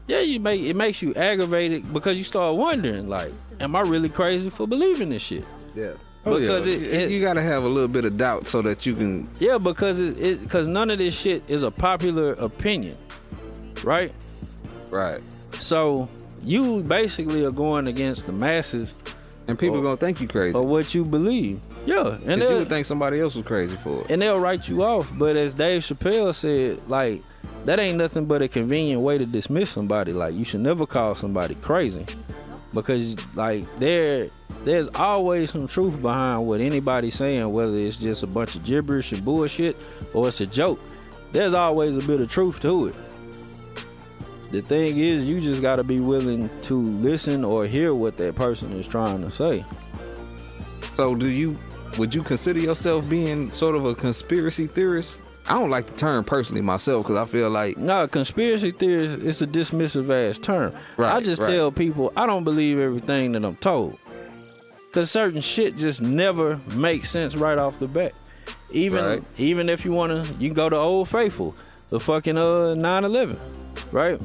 Yeah, it makes you aggravated because you start wondering, like, am I really crazy for believing this shit? Yeah. Because you gotta have a little bit of doubt so that you can. Yeah, because because none of this shit is a popular opinion, right? Right. So you basically are going against the masses, and people gonna think you crazy or what you believe. Yeah, and you would think somebody else was crazy for it, and they'll write you off. But as Dave Chappelle said, like, that ain't nothing but a convenient way to dismiss somebody. Like, you should never call somebody crazy because, like, there's always some truth behind what anybody's saying, whether it's just a bunch of gibberish and bullshit or it's a joke. There's always a bit of truth to it. The thing is, you just got to be willing to listen or hear what that person is trying to say. So would you consider yourself being sort of a conspiracy theorist? I don't like the term personally myself because I feel like... No, conspiracy theory is a dismissive ass term. Right, I just right. tell people I don't believe everything that I'm told. Because certain shit just never makes sense right off the bat. Even if you want to, you can go to Old Faithful, the fucking 9/11, right?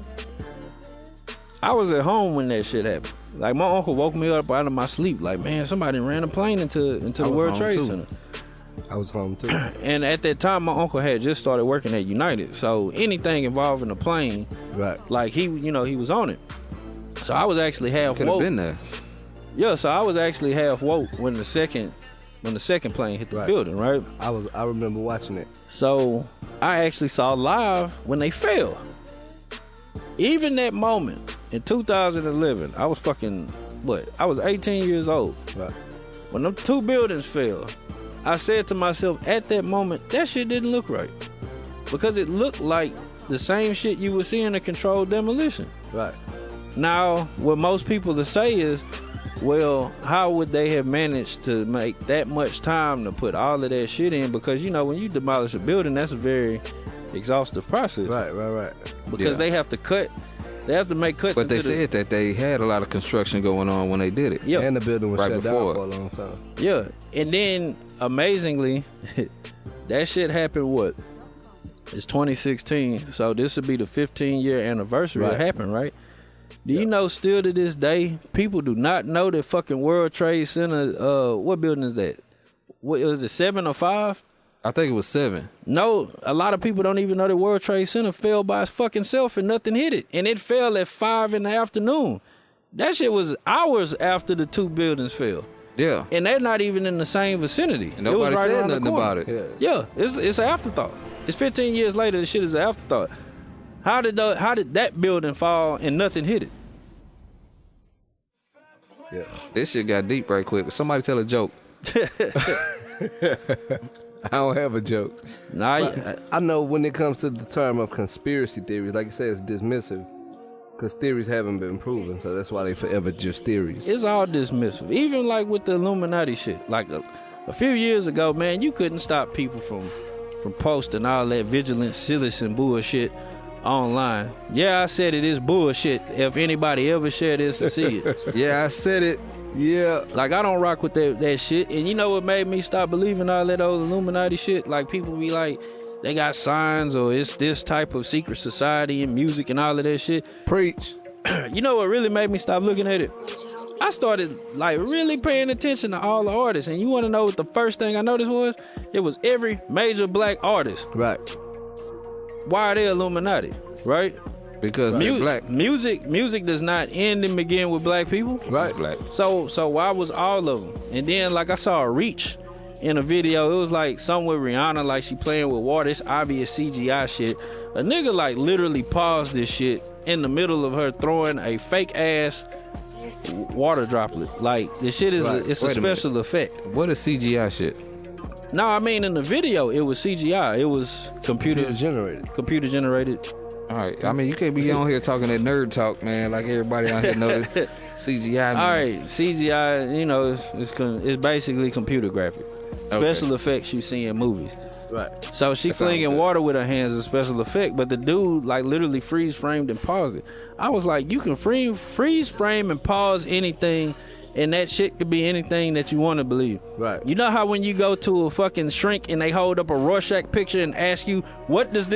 I was at home when that shit happened. Like my uncle woke me up out of my sleep. Like, man, somebody ran a plane into the World Trade Center. I was home too. And at that time, my uncle had just started working at United. So anything involving a plane, Right. like he was on it. So I was actually half Could have woke. been there. Yeah, so I was actually half woke when the second plane hit the building, right? I remember watching it. So I actually saw live when they fell. Even that moment in 2011, I was I was 18 years old. Right. When them 2 buildings fell, I said to myself at that moment, that shit didn't look right. Because it looked like the same shit you would see in a controlled demolition. Right. Now, what most people will say is, well, how would they have managed to make that much time to put all of that shit in? Because, you know, when you demolish a building, that's a very exhaustive process. Right. Because they have to make cuts. But they said that they had a lot of construction going on when they did it. Yeah. And the building was Right shut before down it. for a long time. Yeah. And then, amazingly, that shit happened, what? It's 2016, so this would be the 15-year anniversary Right. it happened, right? Do you know still to this day, people do not know that fucking World Trade Center, what building is that? What was it, 7 or 5? I think it was 7. No, a lot of people don't even know that World Trade Center fell by its fucking self and nothing hit it. And it fell at 5 in the afternoon. That shit was hours after the 2 buildings fell. Yeah. And they're not even in the same vicinity. And nobody It was right said around the nothing corner. about it. Yeah. Yeah, it's an afterthought. It's 15 years later, the shit is an afterthought. How did that building fall and nothing hit it? Yeah. This shit got deep right quick. Somebody tell a joke. I don't have a joke. Nah, I know when it comes to the term of conspiracy theories, like you said, it's dismissive because theories haven't been proven, so that's why they forever just theories. it's all dismissive. Even like with the Illuminati shit. Like a few years ago, man, you couldn't stop people from posting all that vigilant, citizen bullshit online. Yeah, I said it is bullshit. If anybody ever share this and see it. Yeah, I said it. Yeah. Like, I don't rock with that shit. And you know what made me stop believing all that old Illuminati shit? Like, people be like, they got signs or it's this type of secret society and music and all of that shit. Preach. You know what really made me stop looking at it? I started, like, really paying attention to all the artists. And you want to know what the first thing I noticed was? It was every major black artist. Right. Why are they Illuminati? Right? Because they're black. Music does not end and begin with black people. Right. It's black. So why was all of them? And then, like, I saw a Reach in a video. It was like somewhere Rihanna, like she playing with water. It's obvious CGI shit. A nigga like literally paused this shit in the middle of her throwing a fake ass water droplet. Like, this shit is it's a Wait a minute. special effect. What is CGI shit? No, I mean in the video it was CGI. It was computer Generated. All right. I mean, you can't be on here talking that nerd talk, man. Like everybody out here know that CGI. All right, CGI, you know, it's basically computer graphic. Special effects you see in movies. Right. So she flinging water with her hands is a special effect, but the dude like literally freeze framed and paused it. I was like, you can freeze frame and pause anything, and that shit could be anything that you want to believe. Right. You know how when you go to a fucking shrink and they hold up a Rorschach picture and ask you, what is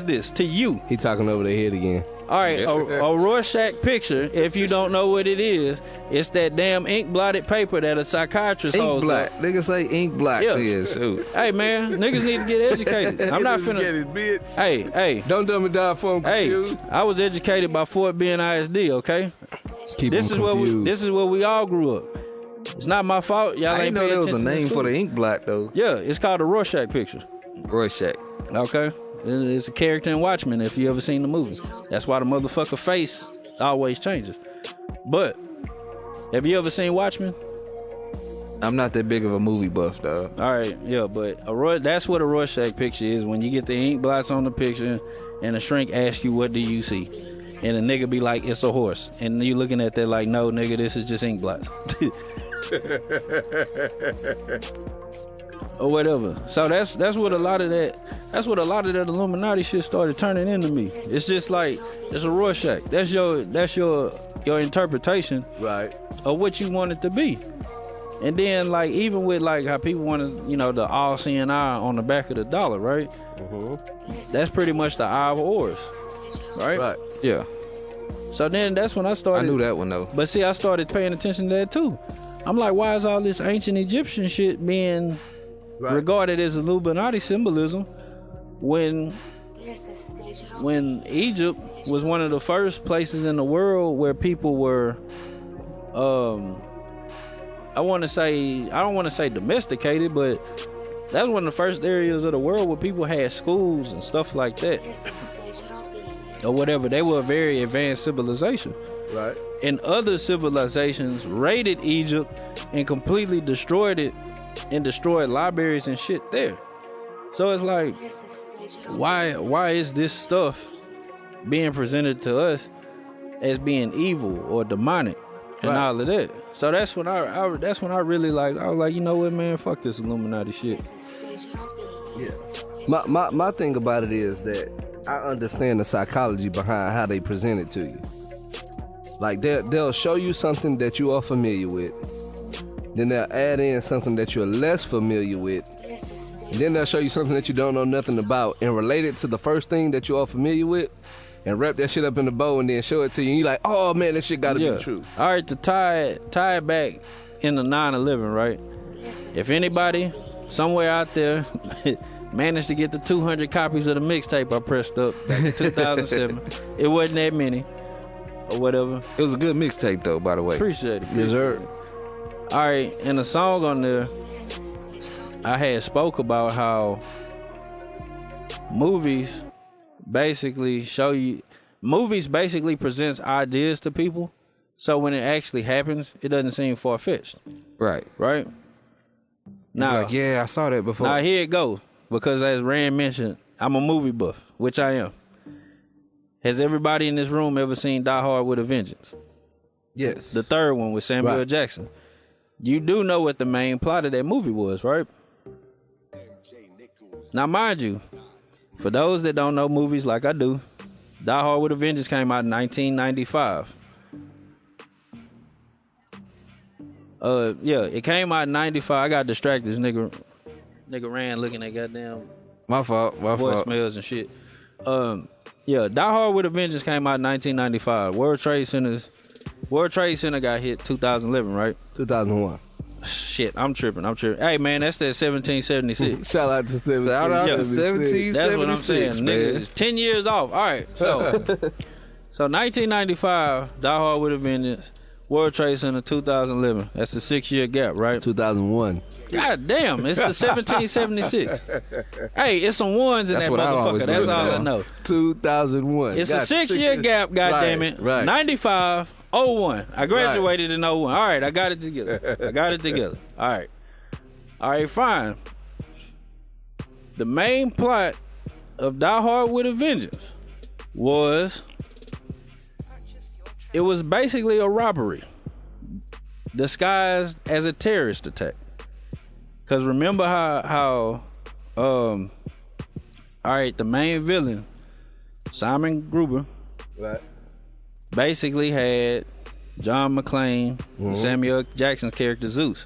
this to you? He talking over their head again. All right, a Rorschach picture, if you don't know what it is, it's that damn ink blotted paper that a psychiatrist Ink holds black. up. Niggas say ink black. Yeah. Is. Shoot. Hey man, niggas need to get educated. I'm not finna. Get it, bitch. Hey, Don't dumb it down for him. hey. Confused. I was educated by Fort Bend ISD. Okay, Keep this him is where confused. this is where we all grew up. It's not my fault. Y'all I ain't didn't know paying there was a attention to name for the school. ink black though. Yeah, it's called a Rorschach picture. Rorschach. Okay, it's a character in Watchmen. If you ever seen the movie, that's why the motherfucker face always changes. But have you ever seen Watchmen? I'm not that big of a movie buff, though. All right, yeah, but that's what a Rorschach picture is. When you get the ink blots on the picture and a shrink asks you, what do you see? And a nigga be like, it's a horse. And you looking at that like, no, nigga, this is just ink blots. Or whatever. So that's what a lot of that Illuminati shit started turning into me. It's just like, it's a Rorschach. That's your interpretation Right. of what you want it to be. And then, like, even with like how people want to, you know, the all-seeing eye on the back of the dollar, right? That's pretty much the eye of Horus, right? Right. Yeah. So then that's when I started. I knew that one though. But see, I started paying attention to that too. I'm like, why is all this ancient Egyptian shit being regarded as Illuminati symbolism when Egypt was one of the first places in the world where people were, I don't want to say domesticated, but that's one of the first areas of the world where people had schools and stuff like that. Or whatever. They were a very advanced civilization. Right. And other civilizations raided Egypt and completely destroyed it and destroyed libraries and shit there. So it's like, why is this stuff being presented to us as being evil or demonic and all of that? So that's when I really I was like, you know what, man, fuck this Illuminati shit. Yeah. My thing about it is that I understand the psychology behind how they present it to you. Like they'll show you something that you are familiar with, then they'll add in something that you're less familiar with, and then they'll show you something that you don't know nothing about and relate it to the first thing that you are familiar with, and wrap that shit up in a bow and then show it to you. And you're like, oh man, this shit gotta be true. All right, to tie it back in the 9/11, right? If anybody somewhere out there managed to get the 200 copies of the mixtape I pressed up back in 2007. It wasn't that many or whatever. It was a good mixtape though, by the way. Appreciate it. Yes, sir. All right, and the song on there, I had spoke about how movies basically presents ideas to people, so when it actually happens, it doesn't seem far-fetched. Right. Right? Now, like, yeah, I saw that before. Now here it goes. Because as Rand mentioned, I'm a movie buff, which I am. Has everybody in this room ever seen Die Hard with a Vengeance? Yes. The third one with Samuel Jackson. You do know what the main plot of that movie was, right? Now, mind you, for those that don't know movies like I do, Die Hard with a Vengeance came out in 1995. It came out in 95. I got distracted. This nigga ran looking at goddamn My fault. voicemails and shit. Die Hard with a Vengeance came out in 1995. World Trade Center got hit 2011, right? 2001. Shit, I'm tripping. Hey, man, that's that 1776. Shout out to 1776. Shout out to 1776. That's what I'm saying, man. nigga. 10 years off. All right, so 1995, Die Hard with a Vengeance, World Trade Center 2011. That's a 6-year gap, right? 2001. God damn, it's the 1776. Hey, it's some ones in That's that what I always motherfucker. That's all I down. know. 2001. It's a 6-year gap, goddammit. it. Right. 95, 01. I graduated in 01. All right, I got it together. All right, fine. The main plot of Die Hard with a Vengeance was basically a robbery disguised as a terrorist attack. Cause remember how all right, the main villain, Simon Gruber, Right. basically had John McClane, Samuel Jackson's character Zeus.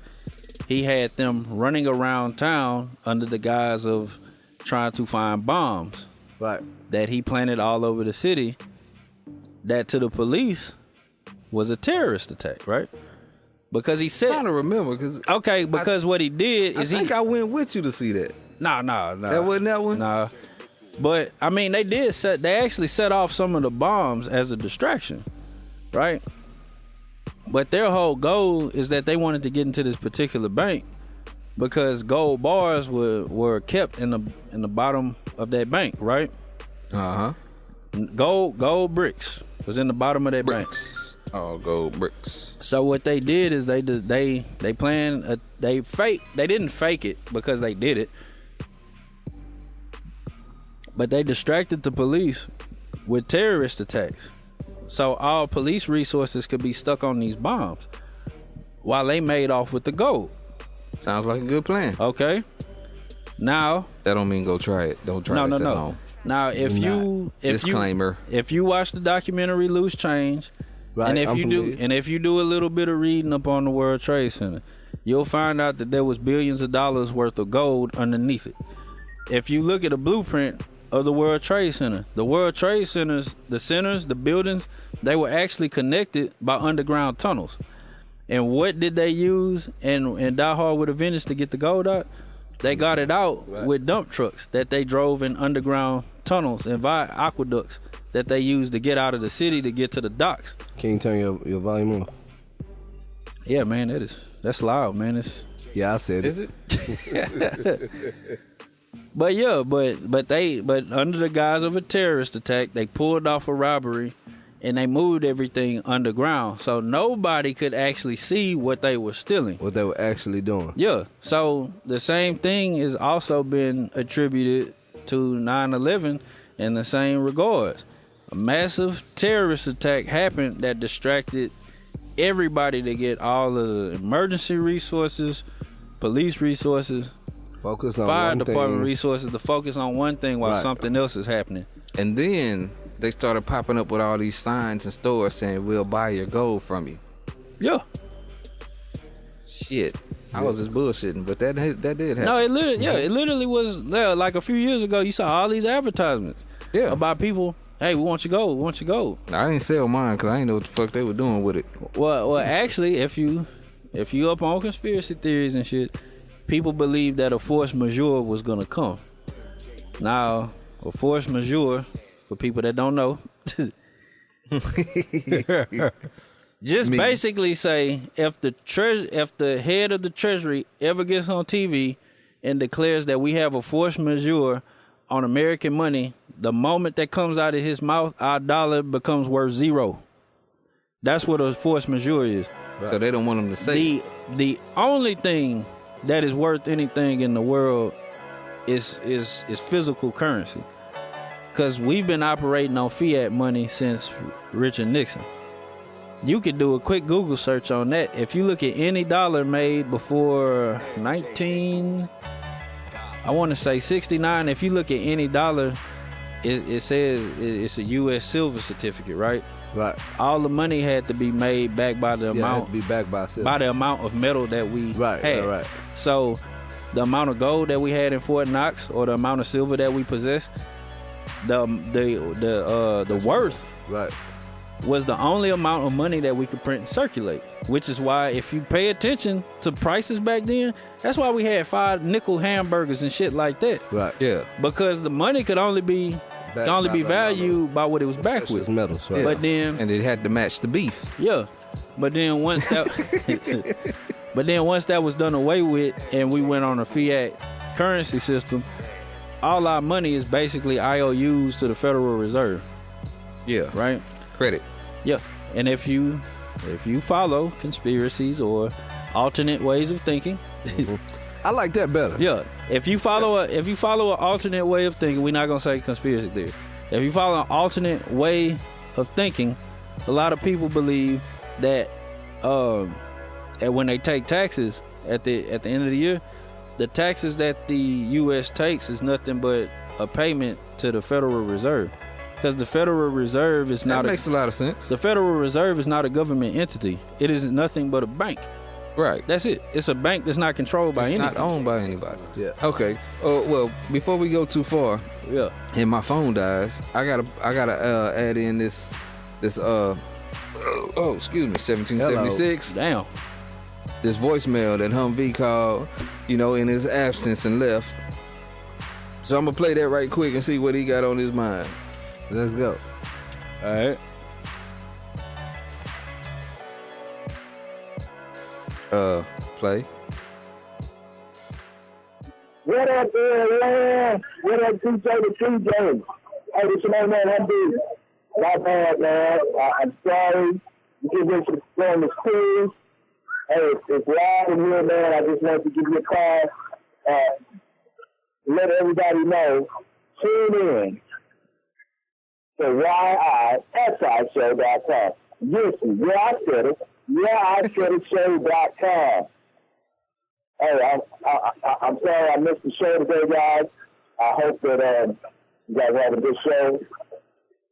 He had them running around town under the guise of trying to find bombs Right. that he planted all over the city that to the police was a terrorist attack, right? Because he I'm said, trying to remember because what he did I is think I went with you to see that. Nah. That wasn't that one? Nah. But I mean, they actually set off some of the bombs as a distraction, right? But their whole goal is that they wanted to get into this particular bank because gold bars were kept in the bottom of that bank, right? Uh-huh. Gold bricks was in the bottom of that bank. Oh, gold bricks. So what they did is they planned they didn't fake it because they did it, but they distracted the police with terrorist attacks. So all police resources could be stuck on these bombs while they made off with the gold. Sounds like a good plan. Okay. Now That don't mean go try it. Don't try it at home. Now if Disclaimer. if you watch the documentary Loose Change, Right. and if you do a little bit of reading up on the World Trade Center, you'll find out that there was billions of dollars worth of gold underneath it. If you look at a blueprint of the World Trade Center. The World Trade Centers, the buildings, they were actually connected by underground tunnels. And what did they use and Die Hard with a Vengeance to get the gold out? They got it out with dump trucks that they drove in underground tunnels and via aqueducts that they used to get out of the city to get to the docks. Can you turn your volume off? Yeah, man, that's loud, man. Yeah, I said Is it. But yeah, but under the guise of a terrorist attack, they pulled off a robbery and they moved everything underground. So nobody could actually see what they were stealing. What they were actually doing. Yeah. So the same thing has also been attributed to 9/11 in the same regards. A massive terrorist attack happened that distracted everybody to get all the emergency resources, police resources, Focus on fire one department thing. resources to focus on one thing while Right. something else is happening. And then they started popping up with all these signs in stores saying, "We'll buy your gold from you." Yeah. Shit. I was just bullshitting, but that did happen. No, it literally was like a few years ago. You saw all these advertisements about people. Hey, we want your gold. We want your gold. I didn't sell mine because I didn't know what the fuck they were doing with it. Well, actually, if you up on conspiracy theories and shit, people believe that a force majeure was gonna come. Now, a force majeure, for people that don't know, just basically say if the head of the Treasury ever gets on TV and declares that we have a force majeure on American money, the moment that comes out of his mouth, our dollar becomes worth zero. That's what a force majeure is. So they don't want them to say The only thing that is worth anything in the world is physical currency. Because we've been operating on fiat money since Richard Nixon. You could do a quick Google search on that. If you look at any dollar made before 69, if you look at any dollar, it says it's a U.S. silver certificate, right? Right. All the money had to be made back by the Yeah, it amount had to be backed by silver. by the amount of metal that we had. Right. So the amount of gold that we had in Fort Knox or the amount of silver that we possessed, the worth Right. was the only amount of money that we could print and circulate. Which is why if you pay attention to prices back then, that's why we had 5 nickel hamburgers and shit like that. Right. Yeah. Because the money could only be valued by what it was backed Precious with. metals. Right. But then And it had to match the beef. yeah. But then once that was done away with and we went on a fiat currency system, all our money is basically IOUs to the Federal Reserve. Yeah. Right? Credit. Yeah. And if you follow conspiracies or alternate ways of thinking, I like that better. yeah. If you follow an alternate way of thinking, we're not gonna say conspiracy theory. If you follow an alternate way of thinking, a lot of people believe that and when they take taxes at the end of the year, the taxes that the U.S. takes is nothing but a payment to the Federal Reserve, because the Federal Reserve is not. That makes a lot of sense. The Federal Reserve is not a government entity. It is nothing but a bank. Right. That's it. It's a bank that's not controlled by It's anyone. not owned by anybody. Yeah. Okay. Well, before we go too far, Yeah. and my phone dies, I gotta add in this 1776. Damn. This voicemail that Humvee called, in his absence and left. So I'm gonna play that right quick and see what he got on his mind. Let's go. All right. Play. What up, man? What up, DJ the TJ? Hey, this your man, I'm big. My bad, man. I'm sorry. You get ready to go on the cruise. Hey, it's live in here, man. I just wanted to give you a call. Let everybody know. Tune in to YISIShow.com. Yes, yeah, I said it. YISIShow.com. Hey, I'm sorry I missed the show today, guys. I hope that you guys have a good show.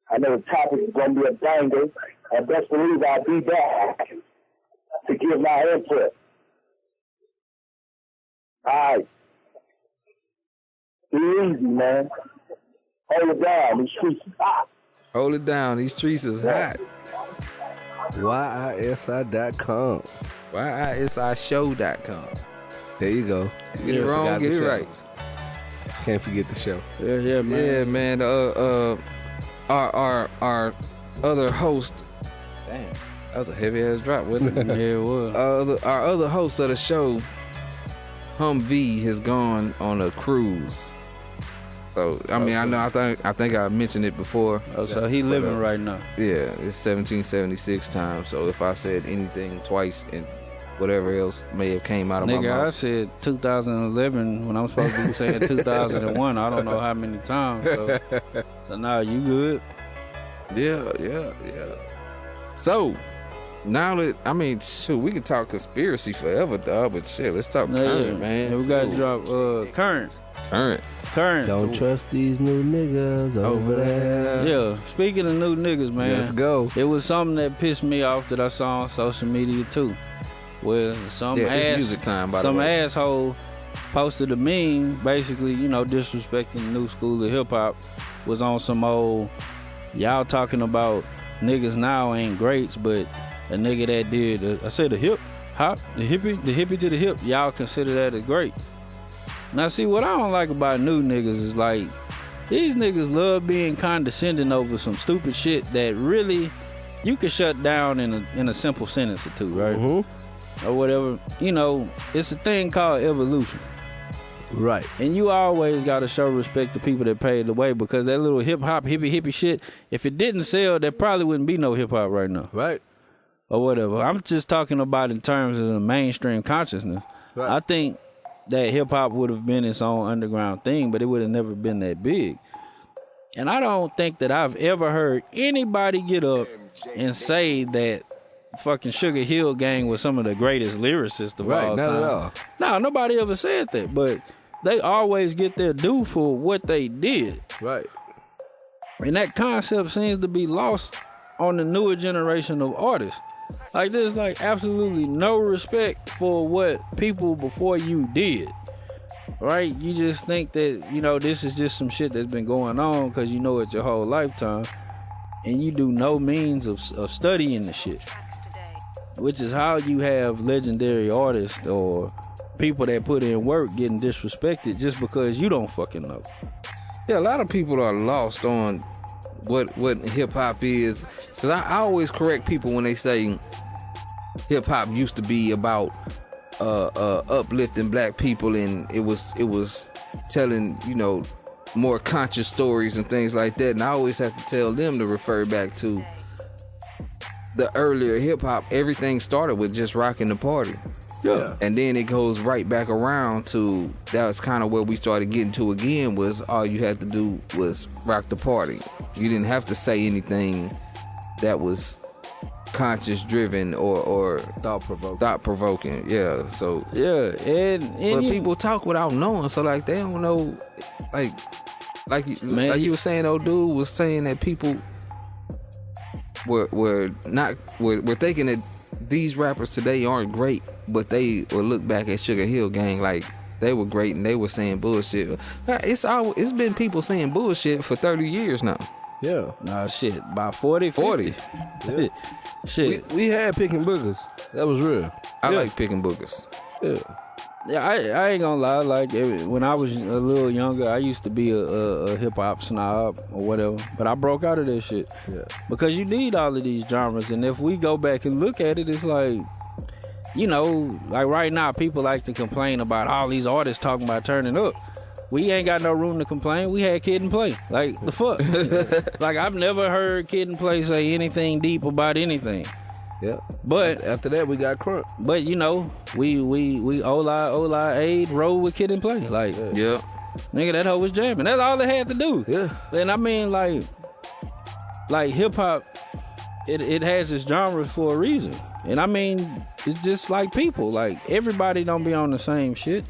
I know the topic is going to be a banger. And best believe I'll be back to give my input. All right. Be easy, man. Hold it down. These streets is hot. Hold it down. These streets is hot. YISI.com. YISIshow.com. There you go. Get it wrong, get it right. Can't forget the show. Yeah, man. Yeah, man. Our other host. Damn, that was a heavy ass drop, wasn't it? Yeah, it was. Our other host of the show, Humvee, has gone on a cruise. So I mean, I think I mentioned it before. Oh, so he living right now. Yeah, it's 1776 time. So if I said anything twice and whatever else may have came out of my Nigga, mouth. I said 2011 when I'm supposed to be saying 2001. I don't know how many times. So now you good? Yeah. So now that shoot, we can talk conspiracy forever, dog. But shit, let's talk current, man. Yeah, we gotta drop current. Don't trust these new niggas over there. Yeah, speaking of new niggas, man. Let's go. It was something that pissed me off that I saw on social media too. Where it's music time, by the way. Asshole posted a meme, basically, disrespecting the new school of hip hop, was on some old, y'all talking about niggas now ain't greats, but a nigga that did, I said the hip hop, the hippie to the hip, y'all consider that a great. Now see, what I don't like about new niggas is like, these niggas love being condescending over some stupid shit that really you can shut down in a simple sentence or two, right? Mm-hmm. Or whatever. It's a thing called evolution. Right. And you always got to show respect to people that paved the way, because that little hip-hop, hippie shit, if it didn't sell, there probably wouldn't be no hip-hop right now. Right. Or whatever. I'm just talking about in terms of the mainstream consciousness. Right. I think that hip-hop would have been its own underground thing, but it would have never been that big. And I don't think that I've ever heard anybody get up and say that fucking Sugar Hill Gang was some of the greatest lyricists of all time. Not at all. No, nobody ever said that, but they always get their due for what they did. Right. And that concept seems to be lost on the newer generation of artists. Like, there's like absolutely no respect for what people before you did. Right? You just think that, this is just some shit that's been going on because you know it your whole lifetime, and you do no means of studying the shit. Which is how you have legendary artists or people that put in work getting disrespected just because you don't fucking know. Yeah, a lot of people are lost on what hip hop is. Cause I always correct people when they say hip hop used to be about uplifting black people, and it was telling more conscious stories and things like that. And I always have to tell them to refer back to the earlier hip hop. Everything started with just rocking the party. Yeah. And then it goes right back around to, that was kind of where we started getting to again, was all you had to do was rock the party. You didn't have to say anything that was conscious driven or thought provoking. Yeah. So yeah, and but people talk without knowing, so like they don't know, like you were saying, old dude was saying that people were thinking that these rappers today aren't great, but they will look back at Sugar Hill Gang like they were great and they were saying bullshit. It's been people saying bullshit for 30 years now. Yeah. Nah, shit, about 40. Yeah. Shit. We had picking boogers. That was real. I like picking boogers. Yeah. Yeah, I ain't gonna lie. Like when I was a little younger, I used to be a hip hop snob or whatever. But I broke out of that shit. Yeah. Because you need all of these genres, and if we go back and look at it, it's like, like right now, people like to complain about all these artists talking about turning up. We ain't got no room to complain. We had Kid and Play. Like, the fuck? Like, I've never heard Kid and Play say anything deep about anything. Yeah. But after that, we got Crunk. But we Ola Aid roll with Kid and Play. Like, yeah. Nigga, that hoe was jamming. That's all they had to do. Yeah. And I mean, like hip hop, it has its genres for a reason. And I mean, it's just like people. Like, everybody don't be on the same shit.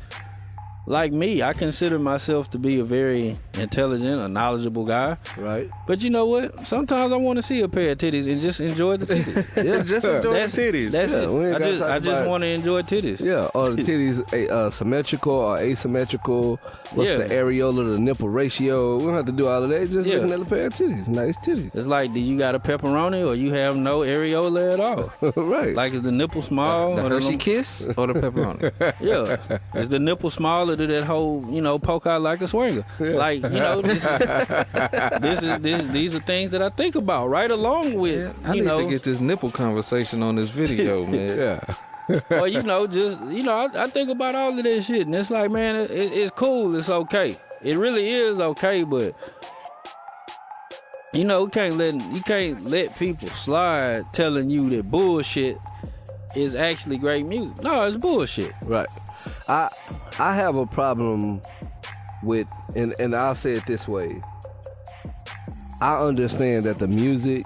like me, I consider myself to be a very intelligent, a knowledgeable guy. Right. But you know what? Sometimes I want to see a pair of titties and just enjoy the titties. Yeah, just enjoy That's the titties. That's Yeah, we ain't it. gotta I talk just about- want to enjoy titties. Yeah, or the titties symmetrical or asymmetrical. What's Yeah. the areola, the nipple ratio? We don't have to do all of that. Just looking at a pair of titties. Nice titties. It's like, do you got a pepperoni or you have no areola at all? Right. Like, is the nipple small? The or Hershey Kiss or the pepperoni? Yeah. Is the nipple small or did that whole, poke out like a swinger? Like, these are things that I think about right along with, I need to get this nipple conversation on this video, man. Yeah. or, I think about all of that shit. And it's like, man, it's cool. It's okay. It really is okay, but, you can't let people slide telling you that bullshit is actually great music. No, it's bullshit. Right. I have a problem with, and I'll say it this way. I understand that the music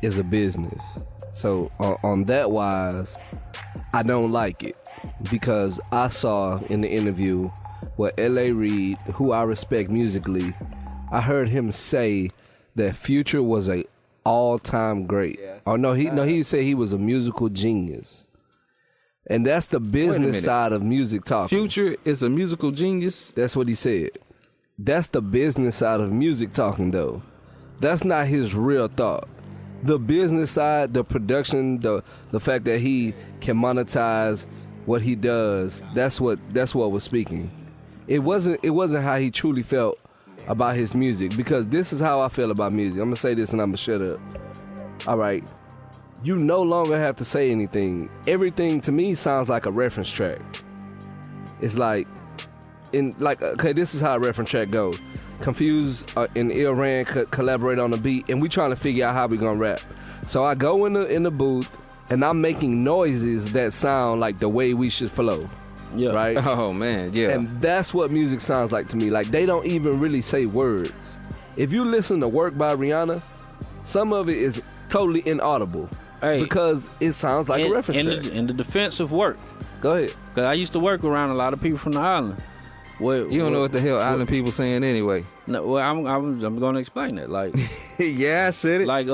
is a business. So on that wise, I don't like it because I saw in the interview where L.A. Reid, who I respect musically, I heard him say that Future was a all-time great. He said he was a musical genius. And that's the business side of music talking. Future is a musical genius. That's what he said. That's the business side of music talking, though. That's not his real thought. The business side, the production, the fact that he can monetize what he does, that's what was speaking. It wasn't how he truly felt about his music, because this is how I feel about music. I'm gonna say this and I'm gonna shut up. All right. You no longer have to say anything. Everything to me sounds like a reference track. It's like, okay, this is how a reference track goes. Kunphuzed and Iran collaborate on the beat, and we trying to figure out how we gonna rap. So I go in the booth, and I'm making noises that sound like the way we should flow. Yeah. Right? Oh, man, yeah. And that's what music sounds like to me. Like, they don't even really say words. If you listen to Work by Rihanna, some of it is totally inaudible. Hey, because it sounds like a reference track. In the defense of work. Go ahead. Because I used to work around a lot of people from the island. You don't know what the hell island people saying anyway. No, well, I'm going to explain that. Like, yeah, I said it. like,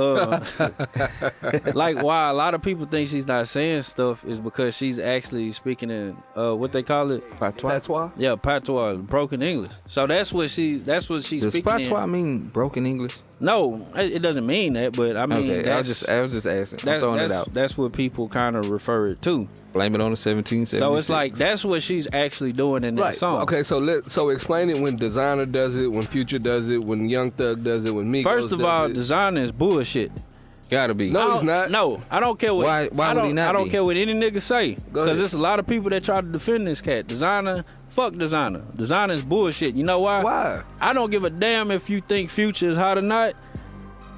like why a lot of people think she's not saying stuff is because she's actually speaking in what they call it, Patois. yeah, patois, broken English. So that's what she's Does speaking patois in. mean broken English? No, it doesn't mean that, but I mean, Okay, I was just asking. I'm throwing it out. That's what people kind of refer it to. Blame it on the 1776. So it's like that's what she's actually doing in that Right. song. Okay, so explain it when Designer does it, when Future does it, when Young Thug does it, when Migos First of does all, it. Designer is bullshit. Gotta be. No, he's not. No, I don't care what. Why would he not I don't be? care what any nigga say. Go Because ahead. there's a lot of people that try to defend this cat. Designer, fuck Designer. Designer is bullshit. You know why? Why? I don't give a damn if you think Future is hot or not.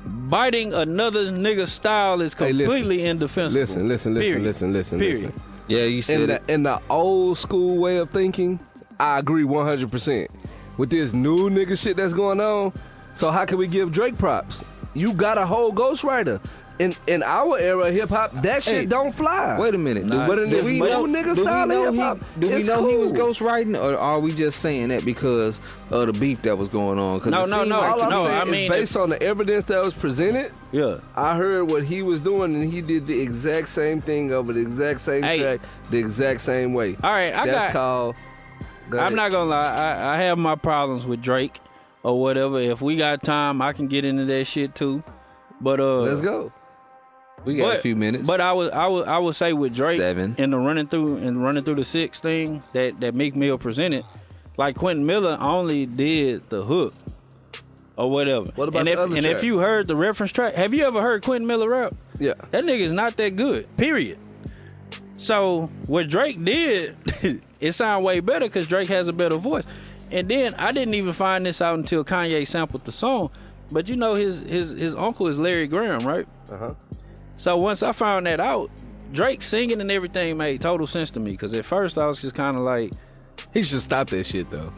Biting another nigga's style is Hey, listen. completely indefensible. Listen. Period. Yeah, you said In the old school way of thinking, I agree 100%. With this new nigga shit that's going on, so how can we give Drake props? You got a whole ghostwriter. In our era of hip hop, that shit Hey, don't fly. Wait a minute. Nah, But in this new nigga style of hip hop, Do we it's know he was cool. ghostwriting, or are we just saying that because of the beef that was going on? 'Cause No, it no, seemed no. like All I'm No, saying I is mean, based on the evidence that was presented, Yeah. I heard what he was doing, and he did the exact same thing over the exact same Hey. track, the exact same way. All right, That's called. Go I'm ahead. not gonna lie. I have my problems with Drake or whatever. If we got time, I can get into that shit too. But Let's go. we got a few minutes. But I would say with Drake 7. and the running through the 6 thing that Meek Mill presented, like Quentin Miller only did the hook or whatever. What about and the if other and track? if you heard the reference track, have you ever heard Quentin Miller rap? Yeah. That nigga's not that good. Period. So what Drake did, it sound way better because Drake has a better voice. And then I didn't even find this out until Kanye sampled the song. But you know his uncle is Larry Graham, right? Uh-huh. So once I found that out, Drake singing and everything made total sense to me. Because at first I was just kind of like, He should stop that shit though.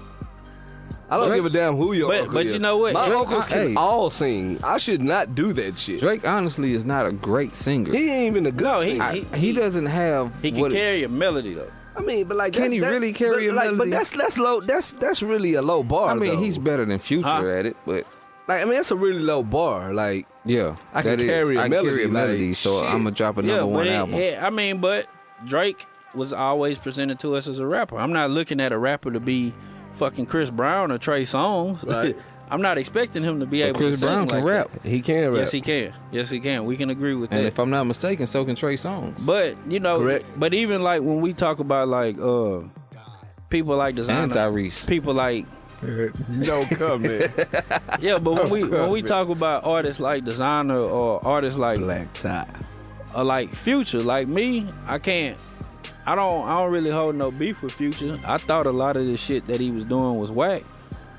I don't give a damn who your But- uncle but is. you know what? My Drake- uncles can hey. all sing. I should not do that shit. Drake honestly is not a great singer. He ain't even a good No, singer. he He doesn't have he can what carry a melody though. I mean, but like, Can he really carry a melody? But that's low. That's really a low bar. I mean, though. he's better than Future at it, but like, I mean, that's a really low bar. Like, yeah, I can carry a melody. Like, so shit. I'm gonna drop a number one album. I mean, but Drake was always presented to us as a rapper. I'm not looking at a rapper to be fucking Chris Brown or Trey Songz. Right. I'm not expecting him to be able Chris to sing Brown can like rap. that. He can rap. Yes, he can. Yes, he can. We can agree with And that. if I'm not mistaken, so can Trey Songz. But you know, Correct. but even like when we talk about like people like Designer, and Tyrese. people like No comment. yeah, but when we talk about artists like Designer or artists like Black tie. or like Future, like me, I don't really hold no beef with Future. I thought a lot of the shit that he was doing was whack,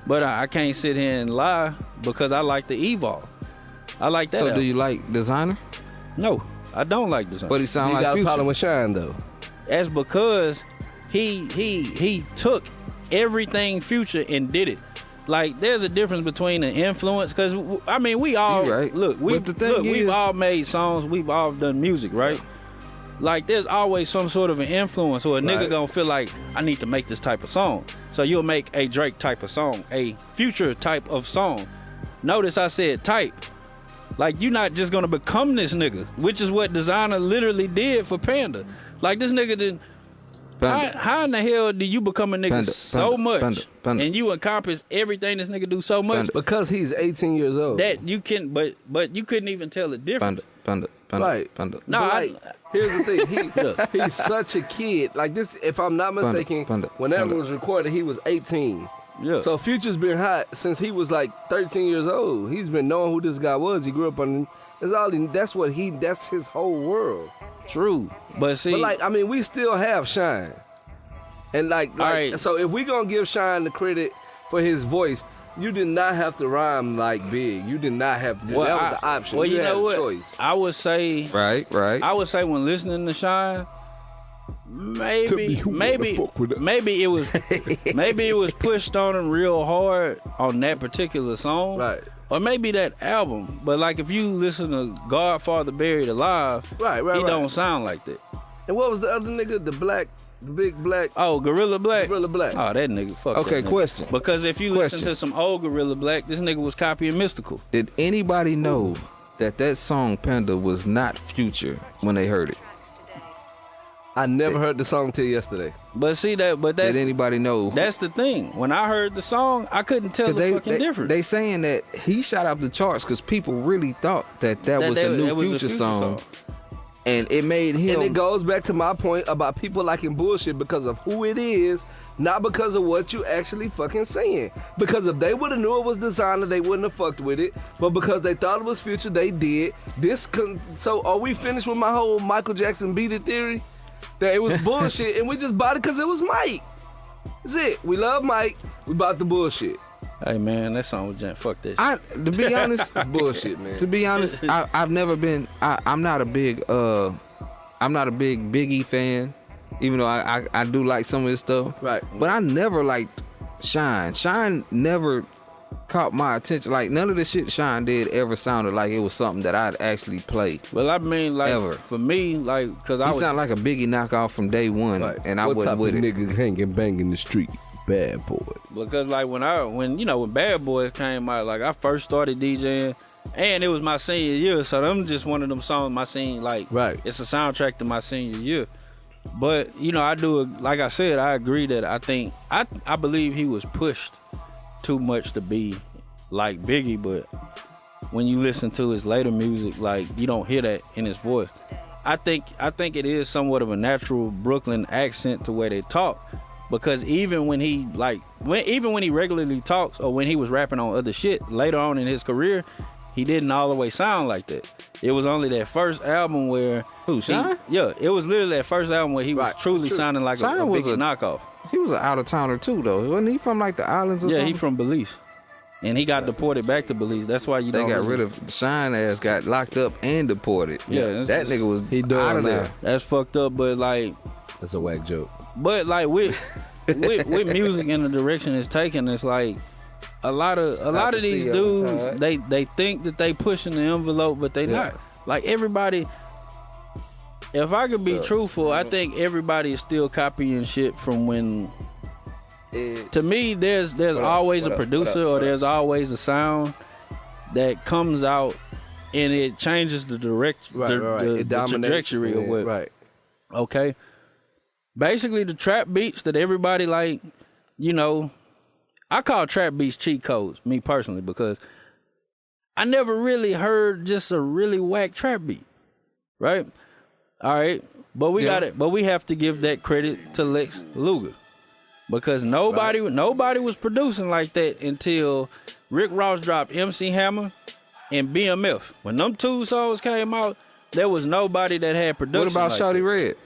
but I can't sit here and lie because I like the Evolve. I like that. So do album. you like Designer? No, I don't like Designer. But he sound You like got a Future. problem with Shine though. That's because he took everything Future and did it. Like there's a difference between an influence, because I mean we all You right. look. But the thing we've is- all made songs. We've all done music, right? Like there's always some sort of an influence, or a nigga Right. gonna feel like I need to make this type of song. So you'll make a Drake type of song, a Future type of song. Notice I said type. Like you're not just gonna become this nigga, which is what Designer literally did for Panda. Like this nigga didn't. Panda. How in the hell do you become a nigga Panda, so Panda, much Panda, Panda. and you encompass everything this nigga do so much Panda. Because he's 18 years old. that you can, but you couldn't even tell the difference. Panda. Right. Panda. No, But, I- like, here's the thing. He's such a kid. Like this, if I'm not mistaken, Panda. whenever Panda. it was recorded, he was 18. Yeah. So Future's been hot since he was like 13 years old. He's been knowing who this guy was. He grew up on. That's his whole world. True, but see, But like, I mean, we still have Shine. And like, right. so if we gonna give Shine the credit for his voice, you did not have to rhyme like Big. You did not have to. well, that was the option. Well, you had know a what? choice. I would say, Right. I would say when listening to Shine, Tell me who wanna fuck with us. maybe it was pushed on him real hard on that particular song, Right. Or maybe that album. But like if you listen to Godfather Buried Alive, Right, he don't sound like that. And what was the other nigga? The big black. Oh, Gorilla Black. Gorilla Black. Oh, that nigga. Fuck Okay, that nigga. question. Because if you listen Question. to some old Gorilla Black, this nigga was copying Mystical. Did anybody know that song Panda was not Future when they heard it? I never heard the song till yesterday. But see that, but that's Did anybody know? that's the thing. When I heard the song, I couldn't tell 'Cause the fucking difference. They saying that he shot up the charts because people really thought that was the new that was Future song, and it made him. And it goes back to my point about people liking bullshit because of who it is, not because of what you actually fucking saying. Because if they would have knew it was Designer, they wouldn't have fucked with it. But because they thought it was Future, they did. So are we finished with my whole Michael Jackson beat it theory? That it was bullshit and we just bought it because it was Mike. That's it. We love Mike. We bought the bullshit. Hey man, that song was jam. Fuck that shit. To be honest, Bullshit, man. To be honest, I've never been. I'm not a big. I'm not a big Biggie fan, even though I do like some of his stuff. Right. But I never liked Shine. Shine never caught my attention. Like none of the shit Shine did ever sounded like it was something that I'd actually play. Well, I mean, like Ever. for me, like because I He was sounded like a Biggie knockoff from day one, and I what wasn't type with of it. nigga hanging bang in the street? Bad boy. because like when Bad Boy came out, like I first started DJing, and it was my senior year, so them just one of them songs my senior like. Right. It's a soundtrack to my senior year. But I do like I said, I agree that I believe he was pushed too much to be like Biggie, but when you listen to his later music, like you don't hear that in his voice. I think it is somewhat of a natural Brooklyn accent to where they talk, because even when he regularly talks or when he was rapping on other shit later on in his career, he didn't all the way sound like that. It was only that first album where Shine? it was literally that first album where he was truly sounding like a Shine was Biggie a- knockoff. He was an out of towner too, though. Wasn't he from like the islands or Yeah, something? he from Belize. And he got deported back to Belize. That's why you They don't got really- rid of Shine ass, got locked up and deported. Yeah, that nigga was done out of now. there. That's fucked up, but like That's a whack joke. with with music and the direction it's taking, it's like a lot of these Theo dudes retired. they think that they pushing the envelope, but they not. Like everybody If I could be truthful, I think everybody is still copying shit from when. To me, there's always a producer or there's always a sound that comes out and it changes the the trajectory of what. Right. Okay. Basically, the trap beats that everybody like, you know, I call trap beats cheat codes, me personally, because I never really heard just a really whack trap beat, right? All right, but we got it. But we have to give that credit to Lex Luger because nobody was producing like that until Rick Ross dropped MC Hammer and BMF. When them two songs came out, there was nobody that had production. What about like Shawty that. Red?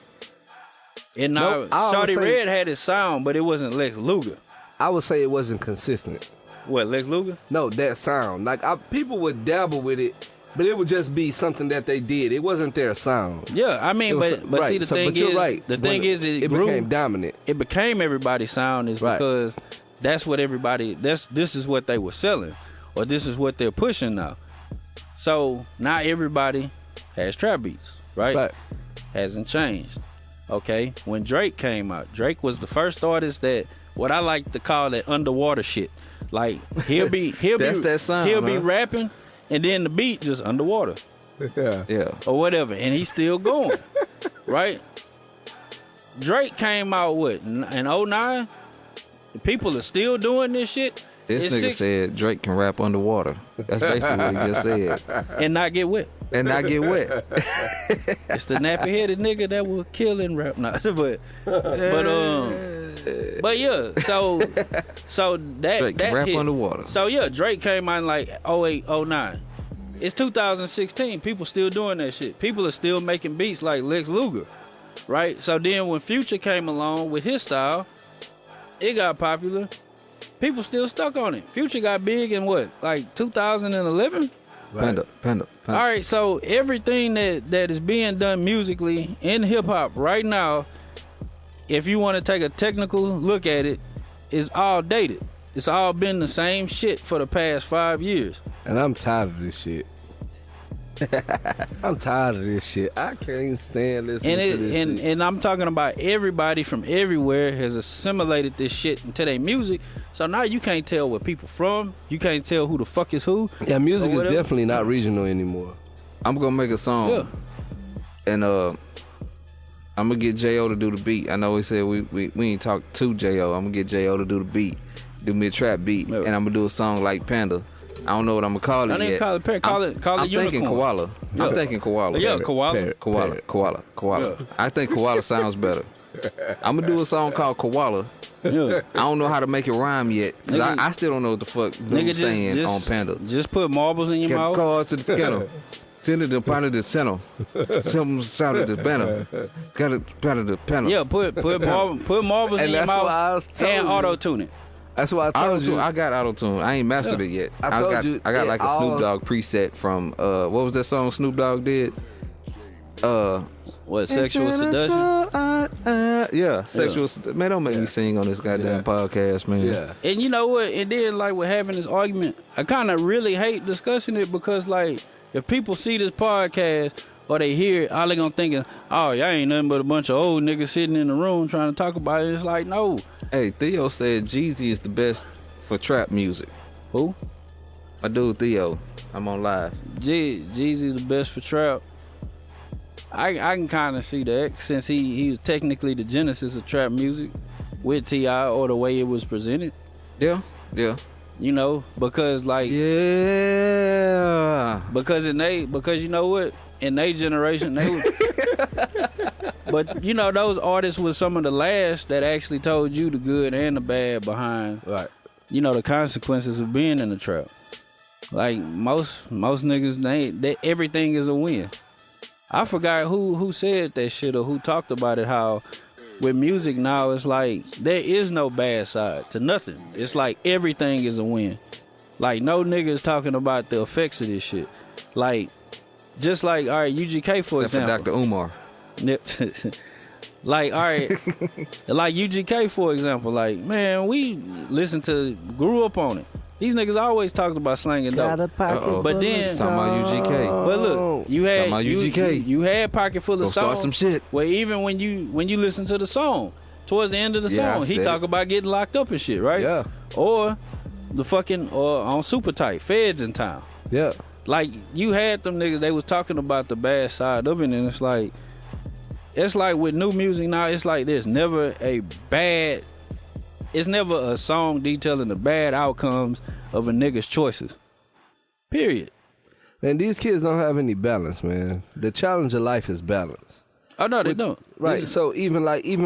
And now Shawty Red had his sound, but it wasn't Lex Luger. I would say it wasn't consistent. What, Lex Luger? No, that sound. Like people would dabble with it, but it would just be something that they did. It wasn't their sound. Yeah, I mean, but right. see, the So, thing but is, you're right. the thing is, it grew, became dominant. It became everybody's sound is Right. because that's what everybody. This is what they were selling, or this is what they're pushing now. So now everybody has trap beats, right? Right. Hasn't changed. Okay, when Drake came out, Drake was the first artist that what I like to call that underwater shit. Like he'll be That's that sound, he'll be huh? rapping, and then the beat just underwater. Yeah. Or whatever, and he's still going, right? Drake came out in 09. People are still doing this shit. This It's nigga six- said Drake can rap underwater. That's basically what he just said. and not get wet. And not get wet. It's the nappy headed nigga that will kill in rap. Nah, but yeah. So that Drake can that rap hit. underwater. So yeah, Drake came out in like 08, 09. It's 2016. People still doing that shit. People are still making beats like Lex Luger, right? So then when Future came along with his style, it got popular. People still stuck on it. Future got big in what, like 2011? Panda. All right, so everything that is being done musically in hip hop right now, if you want to take a technical look at it, is all dated. It's all been the same shit for the past 5 years. And I'm tired of this shit. I'm tired of this shit. I can't stand listening to this shit. And I'm talking about everybody from everywhere has assimilated this shit into their music. So now you can't tell where people from. You can't tell who the fuck is who. Yeah, music or is whatever. definitely not regional anymore. I'm gonna make a song. Yeah. And I'm gonna get J.O. to do the beat. I know he said we ain't talk to J.O. I'm gonna get J.O. to do the beat. Do me a trap beat. Yeah. And I'm gonna do a song like Panda. I don't know what I'm gonna call it I didn't yet. call it parrot. Call it I'm thinking unicorn. koala. Yeah. I'm thinking koala. Yeah, koala. Koala. I think koala sounds better. I'm gonna do a song called Koala. Yeah. I don't know how to make it rhyme yet. Cause Nigga- I still don't know what the fuck Nigga, Blue's saying on Panda. Just put marbles in your Get mouth. cars to the kennel. Send it to Panda the center. Some sounded the banner. Got it Panda the panel. Yeah, put marbles in And your that's mouth why I was telling and you. auto tune it. That's why I told Auto-tune, you. I got auto tune. I ain't mastered it yet. I told you I got it like a all- Snoop Dogg preset from what was that song Snoop Dogg did? What, sexual seduction? Yeah, sexual. Man, don't make me sing on this goddamn podcast, man. Yeah. And you know what? And then like with having this argument, I kind of really hate discussing it because like if people see this podcast or they hear it, all they gonna think is, oh, y'all ain't nothing but a bunch of old niggas sitting in the room trying to talk about it. It's like, no. Hey, Theo said Jeezy is the best for trap music. Who? My dude Theo. I'm on live. Jeezy's the best for trap. I can kind of see that since he was technically the genesis of trap music with T.I. or the way it was presented. Yeah. You know, because like Yeah. because you know what, in their generation they was, but you know those artists was some of the last that actually told you the good and the bad behind Right. you know the consequences of being in the trap. Like most niggas, they everything is a win. I forgot who said that shit or who talked about it. How with music now it's like there is no bad side to nothing. It's like everything is a win. Like no niggas talking about the effects of this shit. Like just like all right, UGK for Except for example. Dr. Umar. Like all right, like UGK for example. Like man, we grew up on it. These niggas always talked about slanging dope. But then, Talking about UGK. but look, you had Talking about UGK. you had pocket full Go of start songs. some shit. Where even when you listen to the song, towards the end of the Yeah, I song, he said talk about getting locked up and shit, right? Yeah. Or the fucking on Super Tight, Feds in town. Yeah. Like you had them niggas, they was talking about the bad side of it, and it's like with new music now, it's like there's never it's never a song detailing the bad outcomes of a nigga's choices. Period. Man, these kids don't have any balance, man. The challenge of life is balance. Oh no, they don't. Right. So even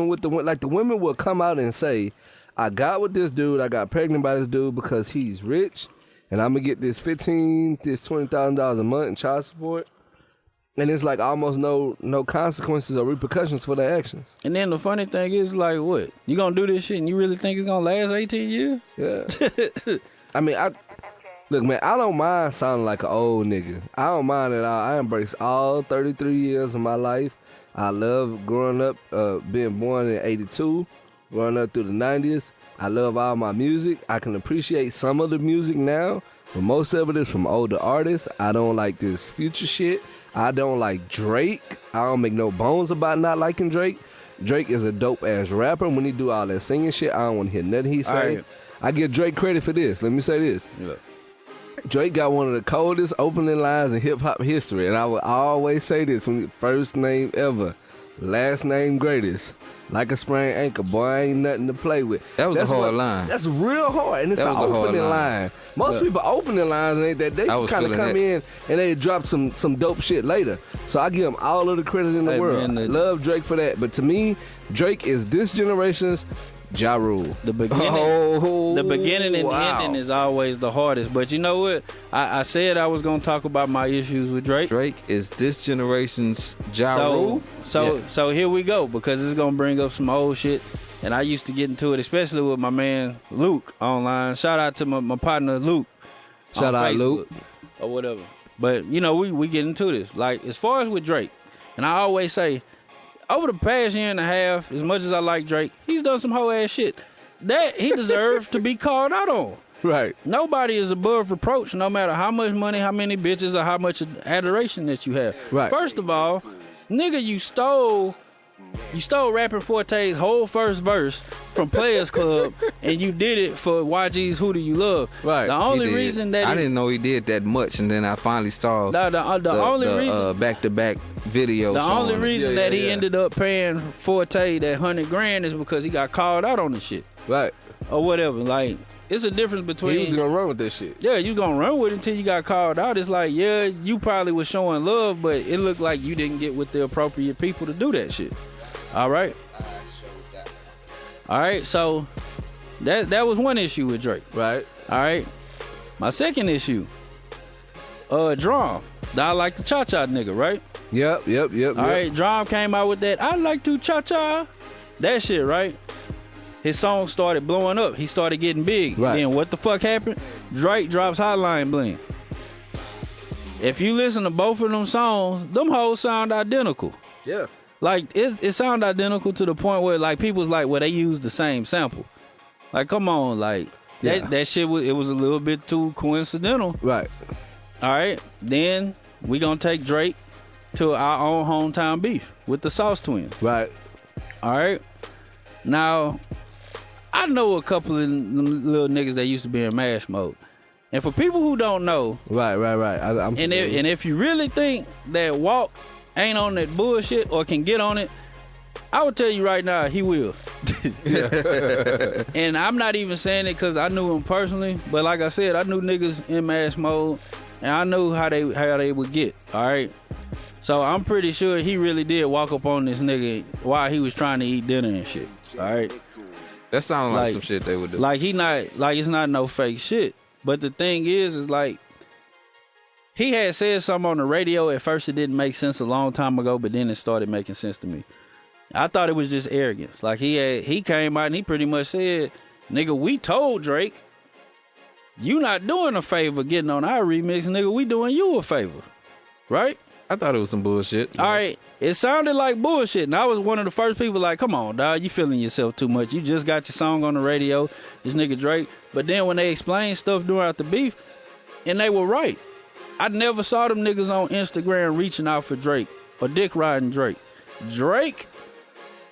with the women will come out and say, I got with this dude, I got pregnant by this dude because he's rich, and I'm gonna get this $20,000 a month in child support. And it's like almost no consequences or repercussions for their actions. And then the funny thing is, like, what? You gonna do this shit and you really think it's gonna last 18 years? Yeah. I mean, look, man, I don't mind sounding like an old nigga. I don't mind at all. I embrace all 33 years of my life. I love growing up, being born in 82, growing up through the 90s. I love all my music. I can appreciate some of the music now, but most of it is from older artists. I don't like this future shit. I don't like Drake. I don't make no bones about not liking Drake. Drake is a dope ass rapper. When he do all that singing shit, I don't want to hear nothing he say. Right. I give Drake credit for this. Let me say this. Yeah. Drake got one of the coldest opening lines in hip hop history, and I would always say this: first name ever, last name greatest. Like a sprained ankle, boy, ain't nothing to play with. That's a hard line. That's real hard, and it's That an was a hard opening line. line. Most people opening lines ain't that. They I just was kind of feeling come that. in and they drop some dope shit later. So I give them all of the credit in the Hey, world. man, Love Drake for that, but to me, Drake is this generation's Ja Rule. The beginning, the beginning and the ending is always the hardest. But you know what? I said I was gonna talk about my issues with Drake. Drake is this generation's Ja Rule. So here we go, because it's gonna bring up some old shit. And I used to get into it, especially with my man Luke online. Shout out to my partner Luke. Shout on out, Facebook Luke. or whatever. But you know, we get into this. Like as far as with Drake, and I always say, over the past year and a half, as much as I like Drake, he's done some whole ass shit that he deserved to be called out on. Right. Nobody is above reproach, no matter how much money, how many bitches, or how much adoration that you have. Right. First of all, nigga, you stole Rappin' Forte's whole first verse from Players Club, and you did it for YG's Who Do You Love? Right. The He only did. reason that I didn't know he did that much, and then I finally saw the only reason back-to-back video. the only showing it. reason that he ended up paying Forte that $100,000 is because he got called out on the shit Right. or whatever. Like it's a difference between He was gonna run with this shit. yeah, you gonna run with it until you got called out. It's like, yeah, you probably was showing love, but it looked like you didn't get with the appropriate people to do that shit. All right. So that was one issue with Drake. Right. All right. My second issue, Drum. I like the cha-cha nigga, right? Yep. All right, Drum came out with that I like to cha-cha. That shit, right? His song started blowing up. He started getting big. Right. Then what the fuck happened? Drake drops Hotline Bling. If you listen to both of them songs, them hoes sound identical. Yeah. Like it sound identical to the point where like people's like, well, they use the same sample. Like, come on, like that shit was a little bit too coincidental. Right. All right, then we gonna take Drake to our own hometown beef with the Sauce Twins. Right. All right, now I know a couple of them little niggas that used to be in MASH mode, and for people who don't know, Right. and if you really think that Walk ain't on that bullshit or can get on it, I would tell you right now, he will. And I'm not even saying it because I knew him personally, but like I said, I knew niggas in MASH mode, and I knew how they would get. All right, so I'm pretty sure he really did walk up on this nigga while he was trying to eat dinner and shit. All right, That sounds like some shit they would do. like it's not no fake shit. But the thing is like, he had said something on the radio. At first, it didn't make sense a long time ago, but then it started making sense to me. I thought it was just arrogance. Like he came out and he pretty much said, "Nigga, we told Drake, you not doing a favor getting on our remix, nigga. We doing you a favor, right?" I thought it was some bullshit. All right, it sounded like bullshit, and I was one of the first people like, come on, dog, you feeling yourself too much. You just got your song on the radio, this nigga Drake. But then when they explained stuff throughout the beef, and they were right. I never saw them niggas on Instagram reaching out for Drake or dick riding Drake. Drake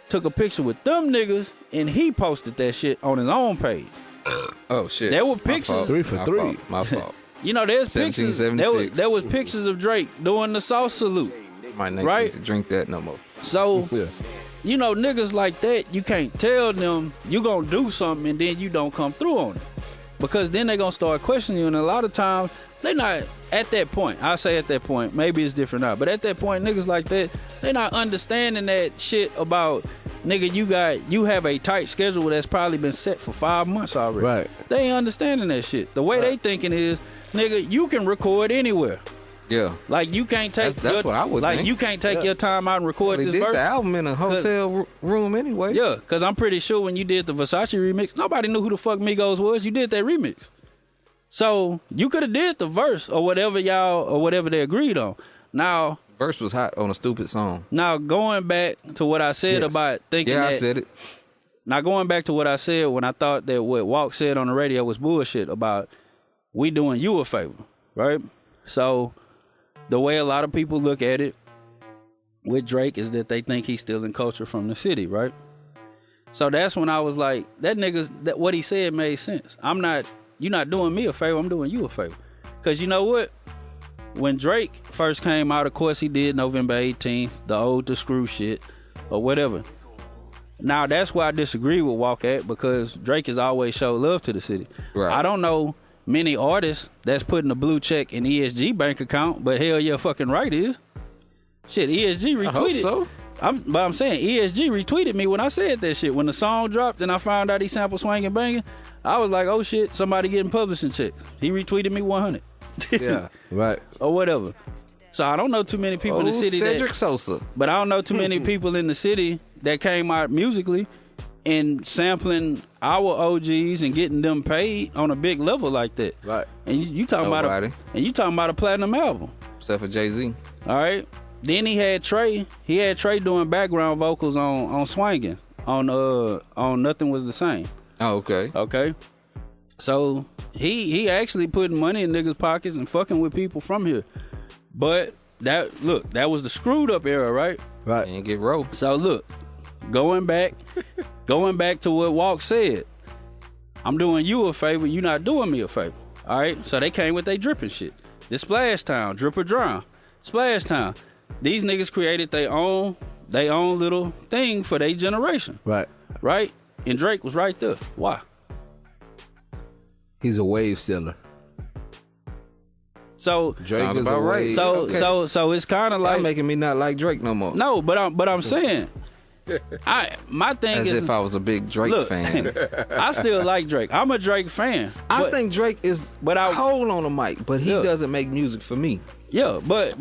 took a picture with them niggas, and he posted that shit on his own page. Oh, shit. There were pictures. 3 for 3. My fault. You know, there's pictures. There was pictures of Drake doing the South salute. Might not Right? need to drink that no more. So, Yeah. you know, niggas like that, you can't tell them you gonna do something and then you don't come through on it. Because then they gonna start questioning you, and a lot of times, they not at that point. I say at that point, maybe it's different now, but at that point, niggas like that, they not understanding that shit about, nigga, you have a tight schedule that's probably been set for 5 months already. Right. They ain't understanding that shit. The way they thinking is, nigga, you can record anywhere. Yeah. Like you can't take That's what I would like think. you can't take your time out and record They this did verse. the album in a hotel room anyway. Yeah, because I'm pretty sure when you did the Versace remix, nobody knew who the fuck Migos was. You did that remix. So you could have did the verse or whatever they agreed on. Now Verse was hot on a stupid song. going back to what I said Yes. about thinking Yeah, that. I said it. Now going back to what I said when I thought that what Walk said on the radio was bullshit about we doing you a favor, right? So the way a lot of people look at it with Drake is that they think he's stealing culture from the city, right? So that's when I was like, that what he said made sense. You're not doing me a favor, I'm doing you a favor. Cause you know what? When Drake first came out, of course he did November 18th, the Ode to Screw shit, or whatever. Now that's where I disagree with Walk at, because Drake has always showed love to the city. Right. I don't know many artists that's putting a blue check in ESG bank account, but hell yeah, fucking right is. Shit, ESG retweeted. I hope so. But I'm saying ESG retweeted me when I said that shit. When the song dropped and I found out he sampled Swangin' Bangin', I was like, oh shit, somebody getting publishing checks. He retweeted me 100. Yeah. Right. Or whatever. So I don't know too many people in the city Cedric Sosa. but I don't know too many people in the city that came out musically and sampling our OGs and getting them paid on a big level like that. Right. And you talking Nobody. about a platinum album. Except for Jay-Z. All right. Then he had Trey doing background vocals on Swangin', on Nothing Was the Same. Oh, okay. Okay. So he actually putting money in niggas' pockets and fucking with people from here. But that was the screwed up era, right? Right. And get rolled. So look, going back to what Walk said, I'm doing you a favor, you not doing me a favor. All right. So they came with they dripping shit. This Splash Town, Drip or Drown, Splash Town. These niggas created their own little thing for their generation. Right. Right? And Drake was right there. Why? He's a wave stealer. So Drake Sounds is about a right. wave. so it's kind of Like like making me not like Drake no more. no, but I'm saying, my thing As is, if I was a big Drake look, fan. I still like Drake. I'm a Drake fan. I but- think Drake is cold on the mic, but he Yeah. doesn't make music for me. yeah, but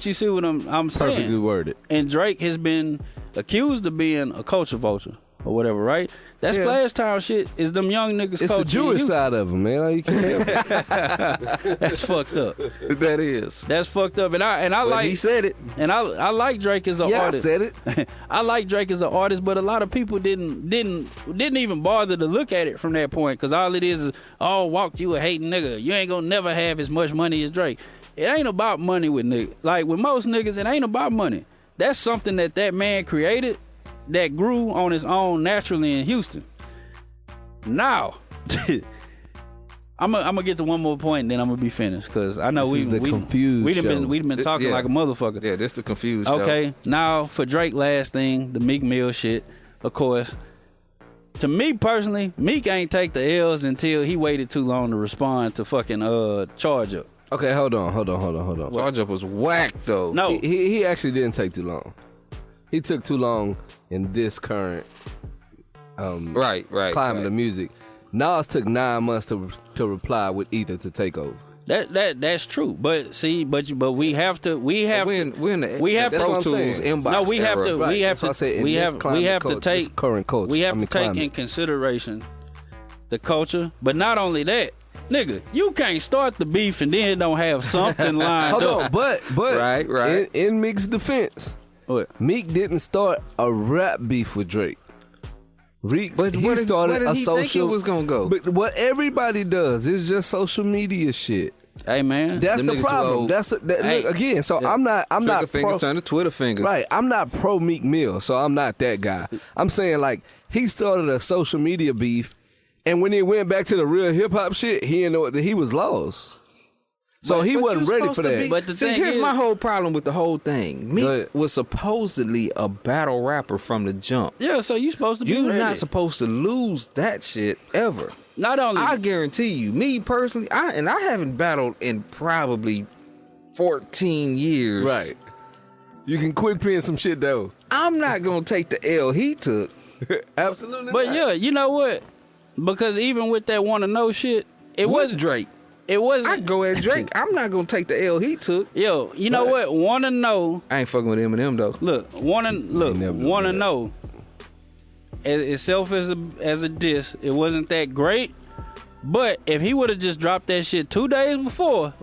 you see what I'm saying. Perfectly worded. And Drake has been accused of being a culture vulture or whatever, right? That Yeah. Splash Town shit is them young niggas. It's the culture. Jewish side of him, man. You can't That's fucked up. That is. That's fucked up. And I But like he said it. and I like Drake as an Yeah, I artist. said it. I like Drake as an artist, but a lot of people didn't even bother to look at it from that point, because all it is oh, Walk, you a hating nigga. You ain't gonna never have as much money as Drake. It ain't about money with niggas. Like with most niggas, it ain't about money. That's something that man created that grew on his own naturally in Houston. Now, I'm gonna get to one more point and then I'm gonna be finished, because I know This is the Confused we done show. been talking Yeah. like a motherfucker. Yeah, this the confused show. Okay, now for Drake, last thing, the Meek Mill shit, of course. To me personally, Meek ain't take the L's until he waited too long to respond to fucking Charge Up. Okay, hold on. Charge Up was whack though. No, He actually didn't take too long. He took too long in this current Right. climate of music. Nas took 9 months to reply with Ether to take over. that's true. But see, but we have to We're in the we have Pro Pro Tools Tools inbox no, we have era. to Right, we have that's why I to said in we this have climate to culture, take this current culture. we have I mean, to take climate. in consideration the culture, but not only that, Nigga, you can't start the beef and then don't have something lined Hold up. on, but Right. In Meek's defense, What? Meek didn't start a rap beef with Drake. But he where did he think it was gonna go? But what everybody does is just social media shit. Hey, man. That's Them the niggas too problem. old. Look, again. So I'm not Trigger fingers pro, turn to Twitter fingers. right. I'm not pro Meek Mill, so I'm not that guy. I'm saying like he started a social media beef, and when he went back to the real hip hop shit, he didn't know that he was lost. So he wasn't ready for that. But the See, thing here's is- my whole problem with the whole thing. Go Meek ahead. was supposedly a battle rapper from the jump. Yeah, so you supposed to be You're ready. not supposed to lose that shit ever. Not only I guarantee you, me personally, I haven't battled in probably 14 years. Right. You can quick pin some shit though. I'm not gonna take the L he took. Absolutely. But not. yeah, you know what? Because even with that wanna know shit, it With wasn't Drake. It wasn't. I go at Drake. I'm not gonna take the L he took. Yo, you know what? Wanna know? I ain't fucking with Eminem though. Look, wanna know. Itself as a diss, it wasn't that great. But if he would have just dropped that shit 2 days before,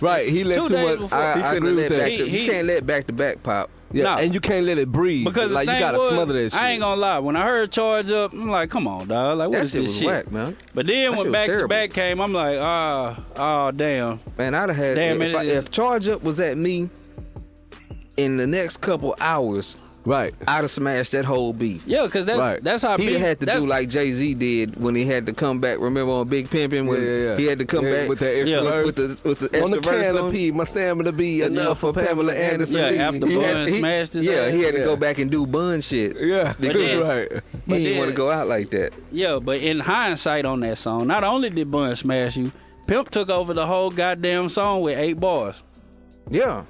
Right, he let 2 too days much. before. I He couldn't agree with let that. back to, you can't let back to back pop. Yeah, No. and you can't let it breathe. because like the you thing gotta was, smother that shit. I ain't gonna lie. When I heard Charge Up, I'm like, come on, dog. Like, what That is shit this was shit? whack, man. But then That when shit was Back to terrible. Back came, I'm like, oh, damn. Man, I'd have had Damn, if Charge Up was at me in the next couple hours, Right. I'd have smashed that whole beef. Yeah, because Right. that's how He'd big, have had to that's- do like Jay-Z did when he had to come back. Remember on Big Pimpin' when Yeah. he had to come Yeah, back with that extra Yeah. verse. with the extra On the verse on. canopy, my stamina be enough for Pamela Anderson. Yeah, Lee. after Bun smashed his ass. he had to Yeah. go back and do Bun shit. Yeah, Because right. he But didn't then- want to go out like that. Yeah, but in hindsight on that song, not only did Bun smash you, Pimp took over the whole goddamn song with 8 bars. Yeah.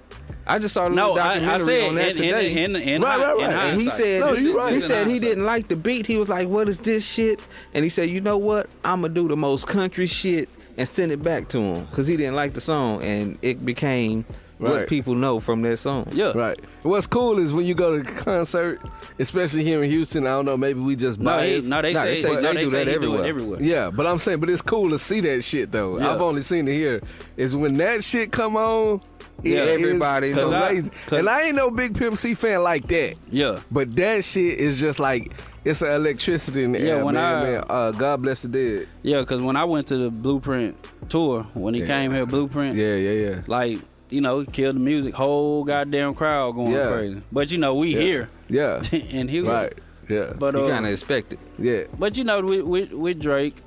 I just saw a No, little I documentary said on that today. in Right. in And he hindsight. said No, you right. he This is said he hindsight. didn't like the beat. He was like, "What is this shit?" And he said, "You know what? I'm gonna do the most country shit and send it back to him because he didn't like the song, and it became what Right. people know from that song." Yeah. Right. What's cool is when you go to a concert, especially here in Houston, I don't know, maybe we just No, biased. they Nah, say they say no, Jay they do say that he do it everywhere. everywhere. Yeah, but I'm saying, but it's cool to see that shit though. Yeah. I've only seen it here. Is when that shit come on. Yeah, it is everybody knows. amazing. 'Cause- And I ain't no big Pimp C fan like that. Yeah. But that shit is just like it's an electricity in the Yeah, air, when man. God bless the dead. Yeah, because when I went to the Blueprint tour, when he came here, Blueprint, Yeah. like, you know, he killed the music, whole goddamn crowd going Yeah. crazy. But, you know, we here. Yeah. And he was. Right. Yeah. But, You kind of expect it. Yeah. but you know, with Drake,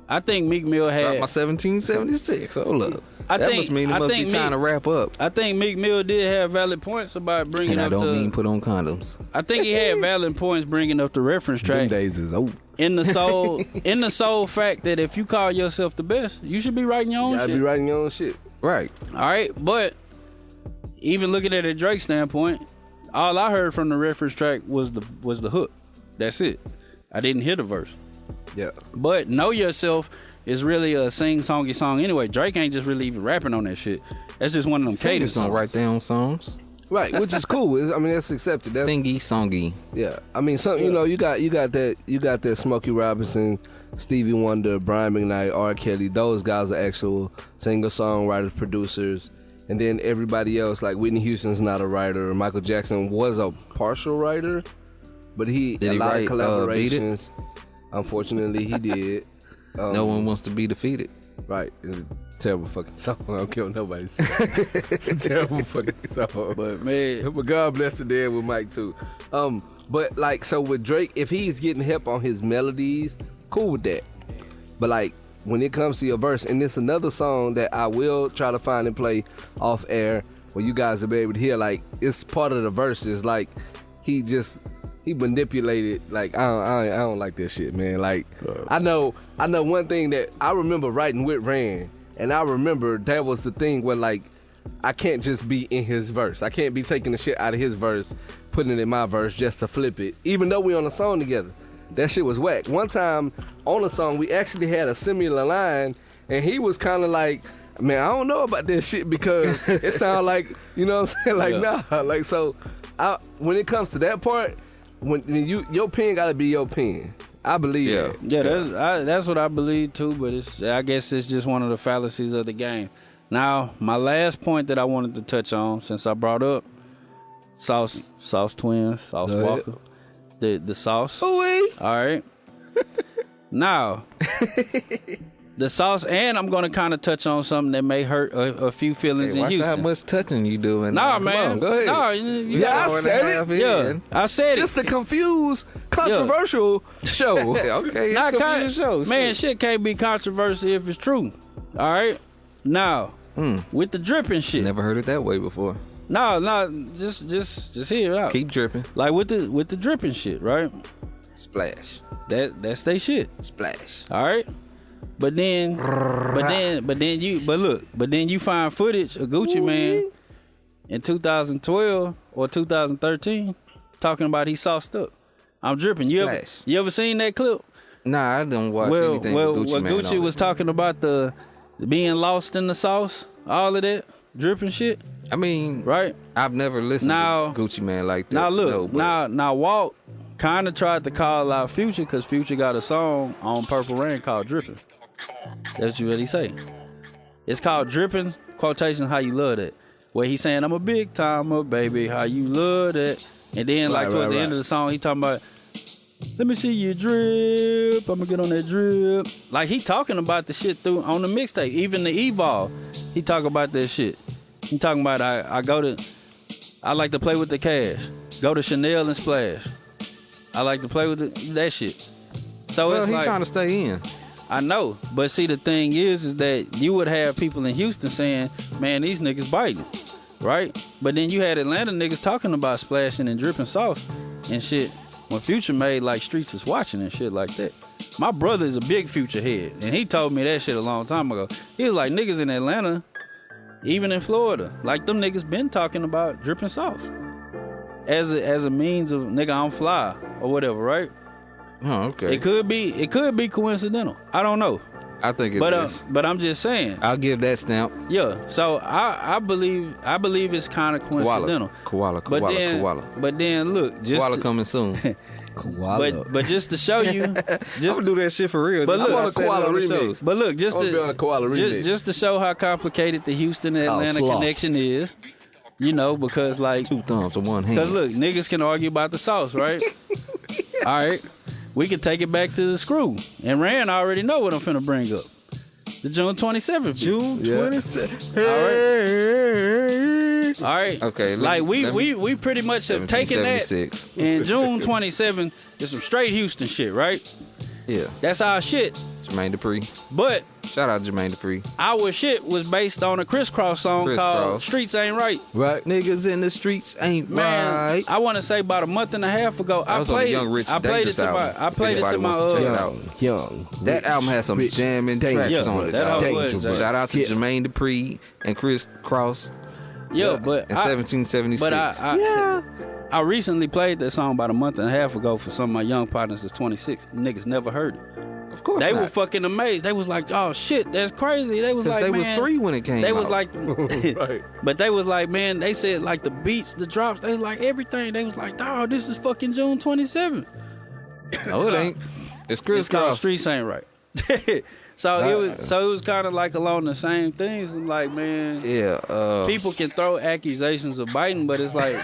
I think Meek Mill Dropped had. my 1776. Hold up. I That think- must mean it I must be think time to wrap up. I think Meek Mill did have valid points about bringing And I up don't the. mean put on condoms. I think he had valid points bringing up the reference Them track days is over. in the sole fact that if you call yourself the best, you should be writing your own You gotta shit. be writing your own shit. Right. All right, but even looking at it Drake's standpoint, all I heard from the reference track was the hook. That's it. I didn't hear the verse. Yeah. But Know Yourself is really a sing-songy song anyway. Drake ain't just really even rapping on that shit. That's just one of them cadence Singers don't songs. write their own songs. Right, which is cool. I mean, that's accepted. That's Singy, songy. yeah. I mean, some you know, you got that Smokey Robinson, Stevie Wonder, Brian McKnight, R. Kelly. Those guys are actual singer songwriters, producers, and then everybody else like Whitney Houston's not a writer. Michael Jackson was a partial writer, but Did a he lot write, of Beat It? collaborations. Unfortunately, he did. No one wants to be defeated. Right. It's a terrible fucking song. I don't care what nobody says. It's a terrible fucking song. But man, But God bless the dead with Mike too. But like so with Drake, if he's getting help on his melodies, cool with that. But like when it comes to your verse, and it's another song that I will try to find and play off air where you guys will be able to hear, like it's part of the verses, like he manipulated. Like I don't like that shit, man. Like I know one thing that I remember writing with Rand, and I remember that was the thing where like I can't just be in his verse. I can't be taking the shit out of his verse, putting it in my verse just to flip it. Even though we on a song together, that shit was whack. One time on a song, we actually had a similar line, and he was kind of like, man, I don't know about this shit because it sound like, you know what I'm saying? Like, Yeah. nah. Like, so when it comes to that part, when your pen gotta be your pen. I believe Yeah. that. That's what I believe too. But I guess it's just one of the fallacies of the game. Now, my last point that I wanted to touch on, since I brought up Sauce Twins, Sauce Go ahead. Walker, the Sauce. Ooh-wee. All right. Now, the Sauce, and I'm going to kind of touch on something that may hurt a few feelings Hey, in watch Houston. how much touching you doing. Nah, Come man. on, go ahead. Nah, you Yeah, got- I said it. yeah, I said it. It's a confused, controversial show. Okay, Not it's con- confused show. Man, shit can't be controversial if it's true. All right. Now, with the dripping shit. Never heard it that way before. No, just hear it out. Keep dripping. Like with the dripping shit, right? Splash. That's they shit. Splash. All right. But then you find footage of Gucci Man in 2012 or 2013 talking about he sauced up. I'm dripping. You Splash. ever seen that clip? Nah, I don't watch Well, anything with Gucci Man Gucci on was it. talking about the being lost in the sauce, all of that dripping shit, I mean, right? I've never listened Now- to Gucci Man like that. Now to look, know, but now Walt kind of tried to call out Future because Future got a song on Purple Rain called "Drippin'." That's what he say. It's called "Drippin'." Quotation: "How you love that?" Where he saying, "I'm a big timer, baby. How you love that?" And then like towards the end of the song, he talking about, "Let me see you drip. I'ma get on that drip." Like he talking about the shit through on the mixtape. Even the Evolve, he talk about that shit. He talking about I like to play with the cash. Go to Chanel and splash. I like to play with that shit. So well, it's he like, trying to stay in. I know, but see the thing is that you would have people in Houston saying, "Man, these niggas biting," right? But then you had Atlanta niggas talking about splashing and dripping sauce and shit. When Future made like Streets is Watching and shit like that. My brother is a big Future head, and he told me that shit a long time ago. He was like, niggas in Atlanta, even in Florida, like them niggas been talking about dripping sauce as a means of nigga I'm fly or whatever, right? Oh, okay. It could be coincidental. I don't know. I think it is. But I'm just saying. I'll give that stamp. Yeah. So I believe it's kind of coincidental. Koala. But then look, just Koala coming soon. Koala. but just to show you, I'm gonna do that shit for real. But I look, wanna I want a Koala on the remix. shows. but look, just I wanna be on a Koala remix. just to show how complicated the Houston Atlanta sloth. connection is, you know, because like, Two thumbs on one hand. because look, niggas can argue about the sauce, right? All right, we can take it back to the screw, and Rand already know what I'm finna bring up. The June 27th. June Yeah. 27th. All right. Okay, Like let me- we pretty much have taken that. 1776. And June 27th is some straight Houston shit, right? Yeah. That's our shit. Jermaine Dupri. But Shout out Jermaine Dupri. our shit was based on a Crisscross song Criss called Cross. "Streets Ain't Right." Right? Niggas in the streets ain't Man, right. I want to say about a month and a half ago, That I was on the played Young Rich I played it Dangerous to my album. I played it to Anybody my wants to check it out. Young. That rich, album has some rich, jamming tracks Yeah, on it. that dog. album was, Dangerous. Shout out to Yeah. Jermaine Dupri and Chris Cross yeah, but in I, 1776. but I recently played that song about a month and a half ago for some of my young partners that's 26. Niggas never heard it. of course They not. were fucking amazed. They was like, "Oh shit, that's crazy." They was 'Cause like, they "Man," was 3 when it came They out. was like, Right. but they was like, "Man," they said like the beats, the drops, they was like everything. They was like, "Dawg, this is fucking June 27th." No, it ain't. It's Chris It's called Cross. Streets Ain't Right. So it was kind of like along the same things. I'm like, man, Yeah. people can throw accusations of biting, but it's like,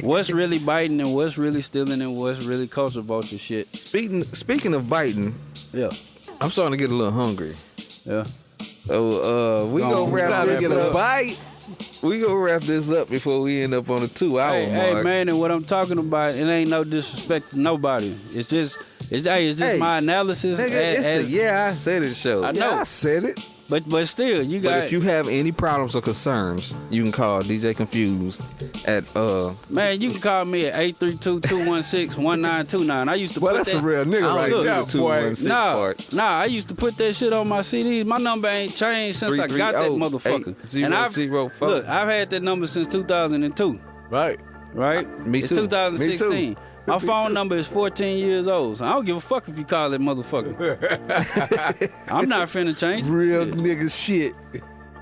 what's really biting and what's really stealing and what's really culture vulture shit. Speaking of biting, Yeah, I'm starting to get a little hungry. yeah. So we Go gonna on. wrap Time to this get a up. bite. We gonna wrap this up before we end up on the 2-hour Hey, mark. hey, man, and what I'm talking about, it ain't no disrespect to nobody. It's just Hey, my analysis. Nigga, it's the I Said It show. I know. Yeah, I said it. But still, you But got. if you have any problems or concerns, you can call DJ Kunphuzed at Man, you can call me at 832-216-1929. I used to Well, put that's that. a real nigga I right don't there, look, boy. 216 part. I used to put that shit on my CDs. My number ain't changed since I got that 330 motherfucker. 8004. Look, I've had that number since 2002, Right. right? Me It's too. 2016. Me too. My phone number is 14 years old. So I don't give a fuck if you call that motherfucker. I'm not finna change. Real nigga shit.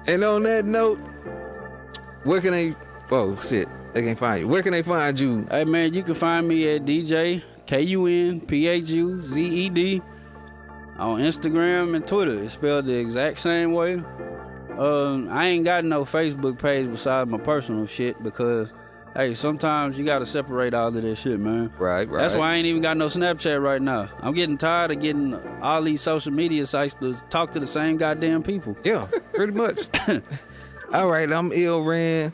And on that note, where can they? Oh shit, they can't find you. Where can they find you? Hey man, you can find me at DJ KUNPHUZED. On Instagram and Twitter, it's spelled the exact same way. I ain't got no Facebook page besides my personal shit because, hey, sometimes you gotta separate all of this shit, man. Right. That's why I ain't even got no Snapchat right now. I'm getting tired of getting all these social media sites to talk to the same goddamn people. Yeah, pretty much. All right, I'm Ill Ran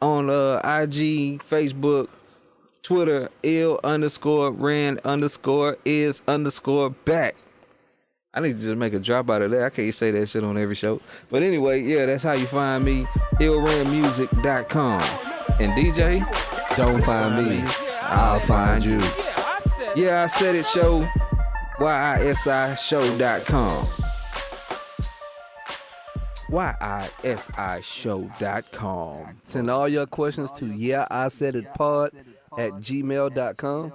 on IG, Facebook, Twitter, Ill_Ran_is_back. I need to just make a drop out of that. I can't say that shit on every show. But anyway, yeah, that's how you find me. illranmusic.com. And DJ, Don't find me, I'll find you. Yeah, I Said It show, YISIshow.com. YISIshow.com. Send all your questions to yeahIsaiditpod@gmail.com.